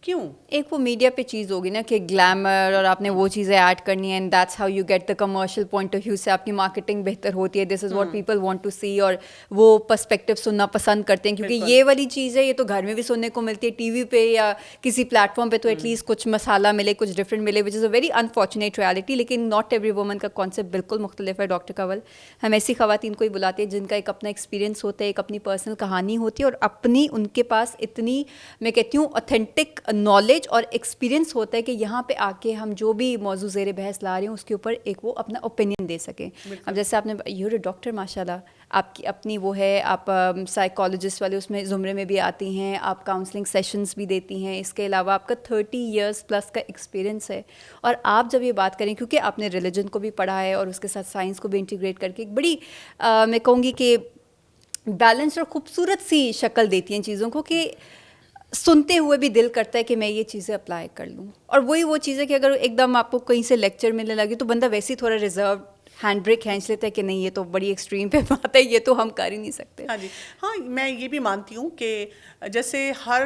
کیوں؟ ایک وہ میڈیا پہ چیز ہوگی نا کہ گلیمر اور آپ نے وہ چیزیں ایڈ کرنی ہے, and that's how you get the commercial point of view سے آپ کی مارکیٹنگ بہتر ہوتی ہے, this is what people want to see, اور وہ پرسپیکٹو سننا پسند کرتے ہیں کیونکہ یہ والی چیز ہے یہ تو گھر میں بھی سننے کو ملتی ہے, ٹی وی پہ یا کسی پلیٹ فارم پہ تو ایٹ لیسٹ کچھ مسالہ ملے, کچھ ڈفرینٹ ملے, وچ از اے ویری انفارچونیٹ ریالٹی. لیکن ناٹ ایوری وومن کا کانسیپٹ بالکل مختلف ہے. ڈاکٹر کنول, ہم ایسی خواتین کو ہی بلاتے ہیں جن کا ایک اپنا ایکسپیرینس ہوتا ہے, ایک اپنی پرسنل کہانی ہوتی ہے, اور اپنی ان کے پاس اتنی میں کہتی ہوں اوتھینٹک نالج اور ایکسپیرینس ہوتا ہے کہ یہاں پہ آ کے ہم جو بھی موضوع زیر بحث لا رہے ہیں اس کے اوپر ایک وہ اپنا اوپینین دے سکیں. اب جیسے آپ نے یو اے ڈاکٹر ماشاء اللہ, آپ کی اپنی وہ ہے, آپ سائیکالوجسٹ والے اس میں زمرے میں بھی آتی ہیں, آپ کاؤنسلنگ سیشنز بھی دیتی ہیں, اس کے علاوہ آپ کا 30 ایئرس پلس کا ایکسپیرینس ہے. اور آپ جب یہ بات کریں, کیونکہ آپ نے ریلیجن کو بھی پڑھا ہے اور اس کے ساتھ سائنس کو بھی انٹیگریٹ کر کے ایک بڑی میں کہوں گی کہ بیلنس اور خوبصورت سی شکل دیتی ہیں چیزوں کو, کہ سنتے ہوئے بھی دل کرتا ہے کہ میں یہ چیزیں اپلائی کر لوں. اور وہی وہ چیز ہے کہ اگر ایک دم آپ کو کہیں سے لیکچر ملنے لگے تو بندہ ویسے ہی تھوڑا ریزرو ہینڈ بریک کھینچ لیتا ہے کہ نہیں یہ تو بڑی ایکسٹریم پہ بات ہے, یہ تو ہم کر ہی نہیں سکتے. ہاں جی, ہاں میں یہ بھی مانتی ہوں کہ جیسے ہر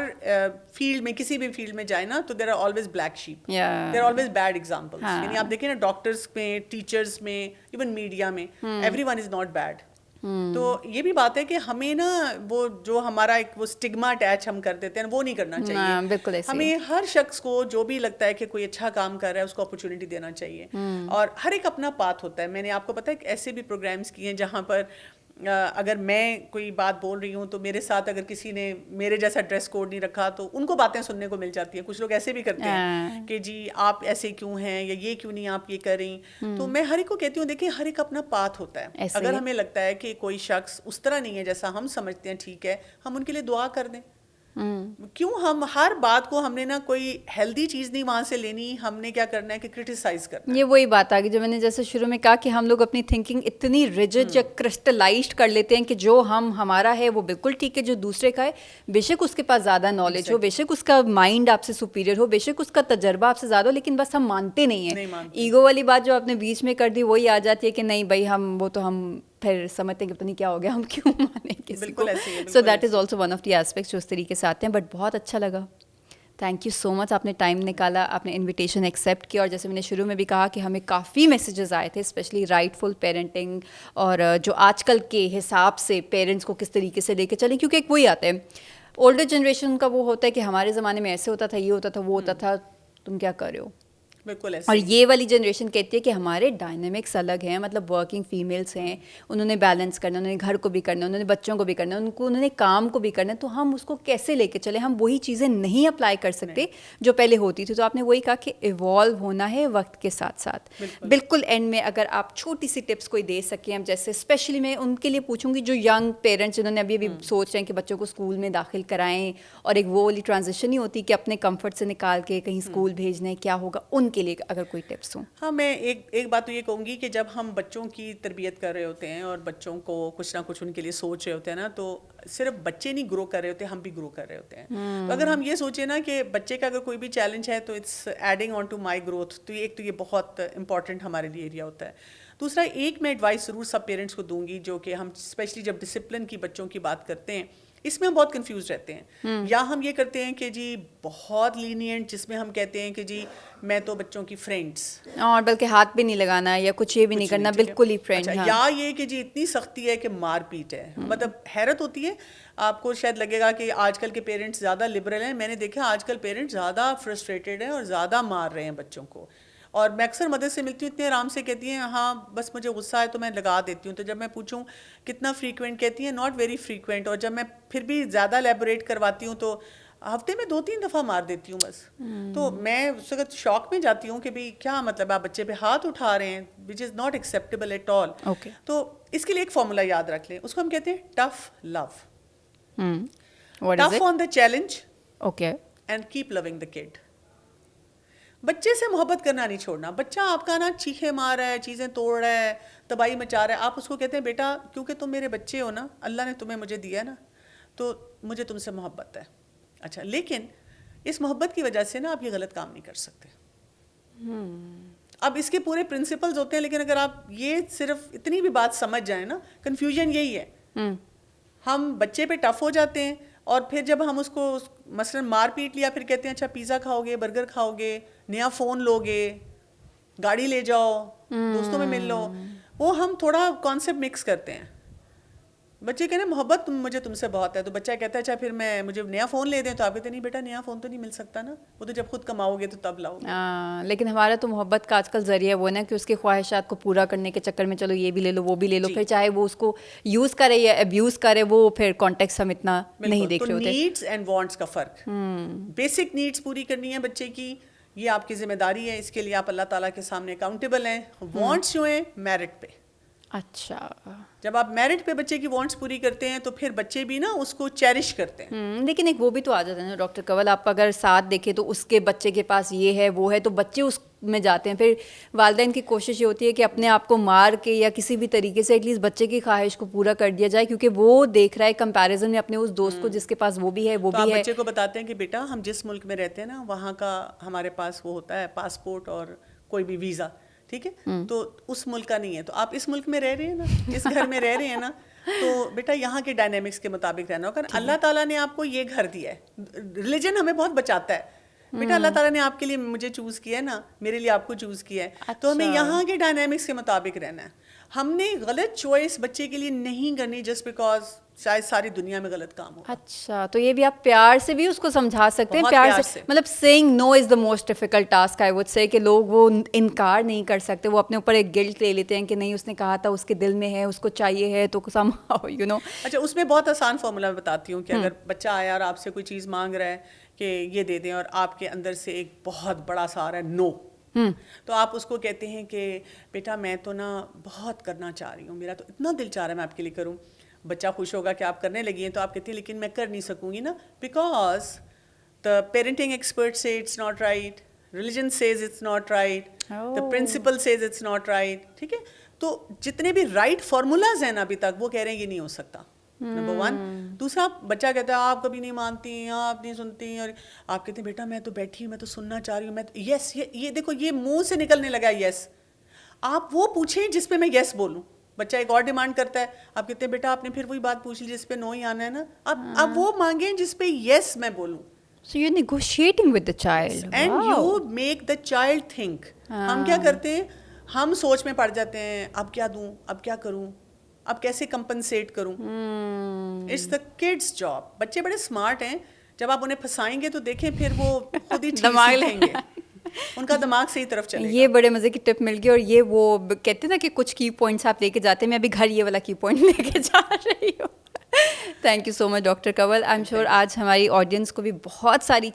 فیلڈ میں کسی بھی فیلڈ میں جائے نا تو there are always black sheep, there are always bad examples. یعنی آپ دیکھیں نا ڈاکٹرس میں, ٹیچرس میں, ایون میڈیا میں, everyone is not bad. تو یہ بھی بات ہے کہ ہمیں نا وہ جو ہمارا ایک وہ اسٹگما اٹیچ ہم کر دیتے ہیں وہ نہیں کرنا چاہیے. بالکل ہمیں ہر شخص کو جو بھی لگتا ہے کہ کوئی اچھا کام کر رہا ہے اس کو اپرچونٹی دینا چاہیے. اور ہر ایک اپنا پاتھ ہوتا ہے. میں نے آپ کو پتا ہے ایسے بھی پروگرامس کیے ہیں جہاں پر اگر میں کوئی بات بول رہی ہوں تو میرے ساتھ اگر کسی نے میرے جیسا ڈریس کوڈ نہیں رکھا تو ان کو باتیں سننے کو مل جاتی ہیں. کچھ لوگ ایسے بھی کرتے ہیں کہ جی آپ ایسے کیوں ہیں, یا یہ کیوں نہیں آپ یہ کر رہی. تو میں ہر ایک کو کہتی ہوں دیکھیں ہر ایک اپنا پاتھ ہوتا ہے. اگر ہمیں لگتا ہے کہ کوئی شخص اس طرح نہیں ہے جیسا ہم سمجھتے ہیں ٹھیک ہے, ہم ان کے لیے دعا کر دیں. کیوں ہم ہر بات کو ہم نے نا کوئی ہیلدی چیز نہیں وہاں سے لینی, ہم نے کیا کرنا ہے کہ کرٹیسائز کرنا ہے. یہ وہی بات آ گئی جو میں نے جیسے شروع میں کہا کہ ہم لوگ اپنی تھنکنگ اتنی ریجڈ یا کرسٹلائزڈ کر لیتے ہیں کہ جو ہمارا ہے وہ بالکل ٹھیک ہے, جو دوسرے کا ہے بے شک اس کے پاس زیادہ نالج ہو, بے شک اس کا مائنڈ آپ سے سپیریئر ہو, بے شک اس کا تجربہ آپ سے زیادہ ہو, لیکن بس ہم مانتے نہیں ہیں. ایگو والی بات جو آپ نے بیچ میں کر دی وہی آ جاتی ہے کہ نہیں بھائی ہم وہ تو ہم پھر سمجھتے ہیں کہ پتہ نہیں کیا ہو گیا, ہم کیوں مانیں کسی کو. سو that is also one of the aspects جو اس طریقے سے آتے ہیں. بٹ بہت اچھا لگا, تھینک یو سو مچ, آپ نے ٹائم نکالا, آپ نے انویٹیشن ایکسیپٹ کیا. اور جیسے میں نے شروع میں بھی کہا کہ ہمیں کافی میسیجز آئے تھے اسپیشلی رائٹ فل پیرنٹنگ, اور جو آج کل کے حساب سے پیرنٹس کو کس طریقے سے لے کے چلیں, کیونکہ ایک وہی آتا ہے اولڈر جنریشن کا وہ ہوتا ہے کہ ہمارے زمانے میں ایسے ہوتا تھا, یہ ہوتا تھا, وہ ہوتا تھا, تم کیا کر رہے ہو. اور یہ والی جنریشن کہتی ہے کہ ہمارے ڈائنامکس الگ ہیں, مطلب ورکنگ فیمیلس ہیں, انہوں نے بیلنس کرنا, انہوں نے گھر کو بھی کرنا, انہوں نے بچوں کو بھی کرنا, انہوں نے کام کو بھی کرنا, تو ہم اس کو کیسے لے کے چلیں. ہم وہی چیزیں نہیں اپلائی کر سکتے جو پہلے ہوتی تھی. تو آپ نے وہی کہا کہ ایوالو ہونا ہے وقت کے ساتھ ساتھ. بالکل اینڈ میں اگر آپ چھوٹی سی ٹپس کوئی دے سکیں, ہم جیسے اسپیشلی میں ان کے لیے پوچھوں گی جو ینگ پیرنٹس جنہوں نے ابھی سوچ رہے ہیں کہ بچوں کو اسکول میں داخل کرائیں, اور ایک وہ والی ٹرانزیشن ہی ہوتی کہ اپنے کمفرٹ سے نکال کے کہیں اسکول بھیجنا ہے, کیا ہوگا ان کے لیے اگر کوئی ٹپس ہوں. ہاں میں ایک بات تو یہ کہوں گی کہ جب ہم بچوں کی تربیت کر رہے ہوتے ہیں اور بچوں کو کچھ نہ کچھ ان کے لیے سوچ رہے ہوتے ہیں نا, تو صرف بچے نہیں گرو کر رہے ہوتے, ہم بھی گرو کر رہے ہوتے ہیں. تو اگر ہم یہ سوچیں نا کہ بچے کا اگر کوئی بھی چیلنج ہے تو it's adding on to my growth, تو ایک تو یہ بہت امپورٹنٹ ہمارے لیے ایریا ہوتا ہے. دوسرا ایک میں ایڈوائس ضرور سب پیرنٹس کو دوں گی, جو کہ ہم اسپیشلی جب ڈسپلن کی بچوں کی بات کرتے ہیں اس میں ہم بہت کنفیوز رہتے ہیں. یا ہم یہ کرتے ہیں کہ جی بہت لینینٹ, جس میں ہم کہتے ہیں کہ جی میں تو بچوں کی فرینڈس, اور بلکہ ہاتھ بھی نہیں لگانا یا کچھ یہ بھی نہیں کرنا, بالکل ہی فرینڈ. یا یہ کہ جی اتنی سختی ہے کہ مار پیٹ ہے. مطلب حیرت ہوتی ہے, آپ کو شاید لگے گا کہ آج کل کے پیرنٹس زیادہ لبرل ہیں. میں نے دیکھا آج کل پیرنٹس زیادہ فرسٹریٹڈ ہیں اور زیادہ مار رہے ہیں بچوں کو. اور میں اکثر مدر سے ملتی ہوں, اتنے آرام سے کہتی ہیں ہاں بس مجھے غصہ ہے تو میں لگا دیتی ہوں. تو جب میں پوچھوں کتنا فریکوینٹ, کہتی ہیں ناٹ ویری فریکوینٹ. اور جب میں پھر بھی زیادہ ایلیبوریٹ کرواتی ہوں تو ہفتے میں 2-3 دفعہ مار دیتی ہوں بس. تو میں اس وقت شوق میں جاتی ہوں کہ بھائی کیا مطلب آپ بچے پہ ہاتھ اٹھا رہے ہیں, which is not acceptable at all. تو اس کے لیے ایک فارمولا یاد رکھ لیں, اس کو ہم کہتے ہیں tough love. Tough on the challenge and keep loving the kid. بچے سے محبت کرنا نہیں چھوڑنا. بچہ آپ کا نا چیخے مار رہا ہے, چیزیں توڑ رہا ہے, تباہی مچا رہا ہے, آپ اس کو کہتے ہیں بیٹا کیونکہ تم میرے بچے ہو نا, اللہ نے تمہیں مجھے دیا نا, تو مجھے تم سے محبت ہے. اچھا لیکن اس محبت کی وجہ سے نا آپ یہ غلط کام نہیں کر سکتے. اب اس کے پورے پرنسپلز ہوتے ہیں, لیکن اگر آپ یہ صرف اتنی بھی بات سمجھ جائیں نا, کنفیوژن یہی ہے, ہم بچے پہ ٹف ہو جاتے ہیں, اور پھر جب ہم اس کو مثلاً مار پیٹ لیا, پھر کہتے ہیں اچھا پیزا کھاؤ گے, برگر کھاؤ گے, نیا فون لو گے, گاڑی لے جاؤ, دوستوں میں مل لو, وہ ہم تھوڑا کانسیپٹ مکس کرتے ہیں. بچے کہتے ہیں محبت مجھے تم سے بہت ہے, تو بچہ کہتا ہے اچھا پھر میں مجھے نیا فون لے دیں, تو آپ کہتے ہیں نہیں بیٹا نیا فون تو نہیں مل سکتا نا, وہ تو جب خود کماؤ گے تو تب لاؤ گے. لیکن ہمارا تو محبت کا آج کل ذریعہ وہ نا کہ اس کی خواہشات کو پورا کرنے کے چکر میں چلو یہ بھی لے لو وہ بھی لے لو, پھر چاہے وہ اس کو یوز کرے یا ابیوز کرے, وہ پھر کانٹیکس ہم اتنا نہیں دیکھ رہے ہوتے. نیڈس اینڈ وانٹس کا فرق, بیسک نیڈس پوری کرنی ہے بچے کی, یہ آپ کی ذمہ داری ہے, اس کے لیے آپ اللہ تعالیٰ کے سامنے اکاؤنٹیبل ہیں. وانٹس جو ہیں میرٹ پہ. اچھا, جب آپ میرٹ پہ بچے کی وانٹس پوری کرتے ہیں تو پھر بچے بھی نا اس کو چیرش کرتے ہیں. لیکن ایک وہ بھی تو آ جاتا ہے نا ڈاکٹر کنول, آپ اگر ساتھ دیکھیں تو اس کے بچے کے پاس یہ ہے وہ ہے, تو بچے اس میں جاتے ہیں. پھر والدین کی کوشش یہ ہوتی ہے کہ اپنے آپ کو مار کے یا کسی بھی طریقے سے ایٹ لیسٹ بچے کی خواہش کو پورا کر دیا جائے, کیونکہ وہ دیکھ رہا ہے کمپیریزن میں اپنے اس دوست کو جس کے پاس وہ بھی ہے وہ بھی ہے. بچے کو بتاتے ہیں کہ بیٹا ہم جس ملک میں رہتے ہیں نا وہاں کا ہمارے پاس وہ ہوتا ہے پاسپورٹ اور کوئی بھی ویزا, ٹھیک ہے, تو اس ملک کا نہیں ہے, تو آپ اس ملک میں رہ رہے ہیں نا, اس گھر میں رہ رہے ہیں نا, تو بیٹا یہاں کے ڈائنامکس کے مطابق رہنا ہوگا. اللہ تعالیٰ نے آپ کو یہ گھر دیا ہے, ریلیجن ہمیں بہت بچاتا ہے. بیٹا اللہ تعالیٰ نے آپ کے لیے مجھے چوز کیا ہے نا, میرے لیے آپ کو چوز کیا ہے, تو ہمیں یہاں کے ڈائنامکس کے مطابق رہنا ہے. ہم نے غلط چوائس بچے کے لیے نہیں کرنی جسٹ بیکاز شاید ساری دنیا میں غلط کام ہو. اچھا, تو یہ بھی آپ پیار سے بھی اس کو سمجھا سکتے ہیں, پیار سے مطلب saying no is the most difficult task I would say, کہ لوگ وہ انکار نہیں کر سکتے, وہ اپنے اوپر ایک گلٹ لے لیتے ہیں کہ نہیں اس نے کہا تھا, اس کے دل میں ہے, اس کو چاہیے ہے, تو somehow you know. اچھا, اس میں بہت آسان فارمولا بتاتی ہوں کہ اگر بچہ آیا اور آپ سے کوئی چیز مانگ رہا ہے کہ یہ دے دیں, اور آپ کے اندر سے ایک بہت بڑا سا آ رہا ہے نو, تو آپ اس کو کہتے ہیں کہ بیٹا میں تو نا بہت کرنا چاہ رہی ہوں, میرا تو اتنا دل چاہ رہا ہے میں آپ کے لیے کروں. بچہ خوش ہوگا کہ آپ کرنے لگی ہیں, تو آپ کہتی ہیں لیکن میں کر نہیں سکوں گی نا, because the parenting expert says it's not right, religion says it's not right, the principal says it's not right, ٹھیک ہے. تو جتنے بھی رائٹ فارمولاز ہیں نا ابھی تک وہ کہہ رہے ہیں یہ نہیں ہو سکتا, نمبر ون. دوسرا, بچہ کہتا ہے آپ کبھی نہیں مانتی ہیں, آپ نہیں سنتی ہیں, اور آپ کہتے ہیں بیٹا میں تو بیٹھی ہوں, میں تو سننا چاہ رہی ہوں, میں یس, یہ دیکھو یہ منہ سے نکلنے لگا یس. آپ وہ پوچھیں جس پہ میں یس بولوں. بچہ ایک اور ڈیمانڈ کرتا ہے, آپ کہتے ہیں بیٹا آپ نے پھر وہی بات پوچھ لی جس پہ نو ہی آنا ہے نا, اب وہ مانگیں جس پہ یس میں بولوں. So you're negotiating with the child. And you make the child think. ہم کیا کرتے ہیں, ہم سوچ میں پڑ جاتے ہیں, اب کیا دوں, اب کیا کروں, اب کیسے کمپنسیٹ کروں. It's the kid's job. بچے بڑے اسمارٹ ہیں, جب آپ انہیں پھنسائیں گے تو دیکھیں پھر وہ خود ہی سیکھیں گے, ان کا دماغ صحیح طرف چلے گا. یہ بڑے مزے کی ٹپ مل گئی, اور یہ وہ کہتے ہیں نا کہ کچھ کی پوائنٹس آپ لے کے جاتے ہیں, میں ابھی گھر یہ والا کی پوائنٹ لے کے جا رہی ہوں. Thank you so much doctor Kanwal. I am sure آج ہماری آڈینس کو بھی بہت ساری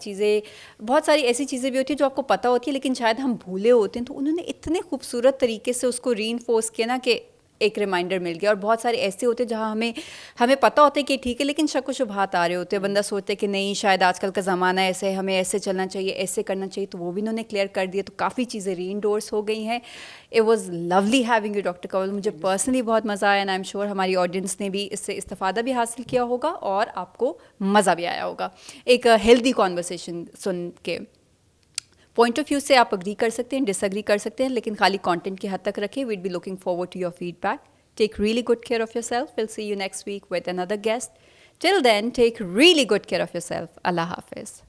ایسی چیزیں بھی ہوتی ہیں جو آپ کو پتہ ہوتی ہے لیکن شاید ہم بھولے ہوتے ہیں, تو انہوں نے اتنے خوبصورت طریقے سے اس کو ری انفورس کیا نا کہ ایک ریمائنڈر مل گیا. اور بہت سارے ایسے ہوتے ہیں جہاں ہمیں پتہ ہوتا ہے کہ ٹھیک ہے, لیکن شک و شبہات آ رہے ہوتے ہیں, بندہ سوچتا ہے کہ نہیں شاید آج کل کا زمانہ ایسے ہے, ہمیں ایسے چلنا چاہیے, ایسے کرنا چاہیے, تو وہ بھی انہوں نے کلیئر کر دیا, تو کافی چیزیں ری انڈورس ہو گئی ہیں. It was lovely having you doctor Kanwal. مجھے پرسنلی بہت مزہ آیا, اینڈ آئی ایم شیور ہماری آڈینس نے بھی اس سے استفادہ بھی حاصل کیا ہوگا اور آپ کو مزہ بھی آیا ہوگا. ایک ہیلدی کانورسیشن سن کے پوائنٹ آف ویو سے آپ اگری کر سکتے ہیں, ڈس اگری کر سکتے ہیں, لیکن خالی کانٹینٹ کی حد تک رکھیں. We'd be looking forward to your feedback. Take really good care of yourself. We'll see you next week with another guest. Till then, take really good care of yourself. Allah Hafiz.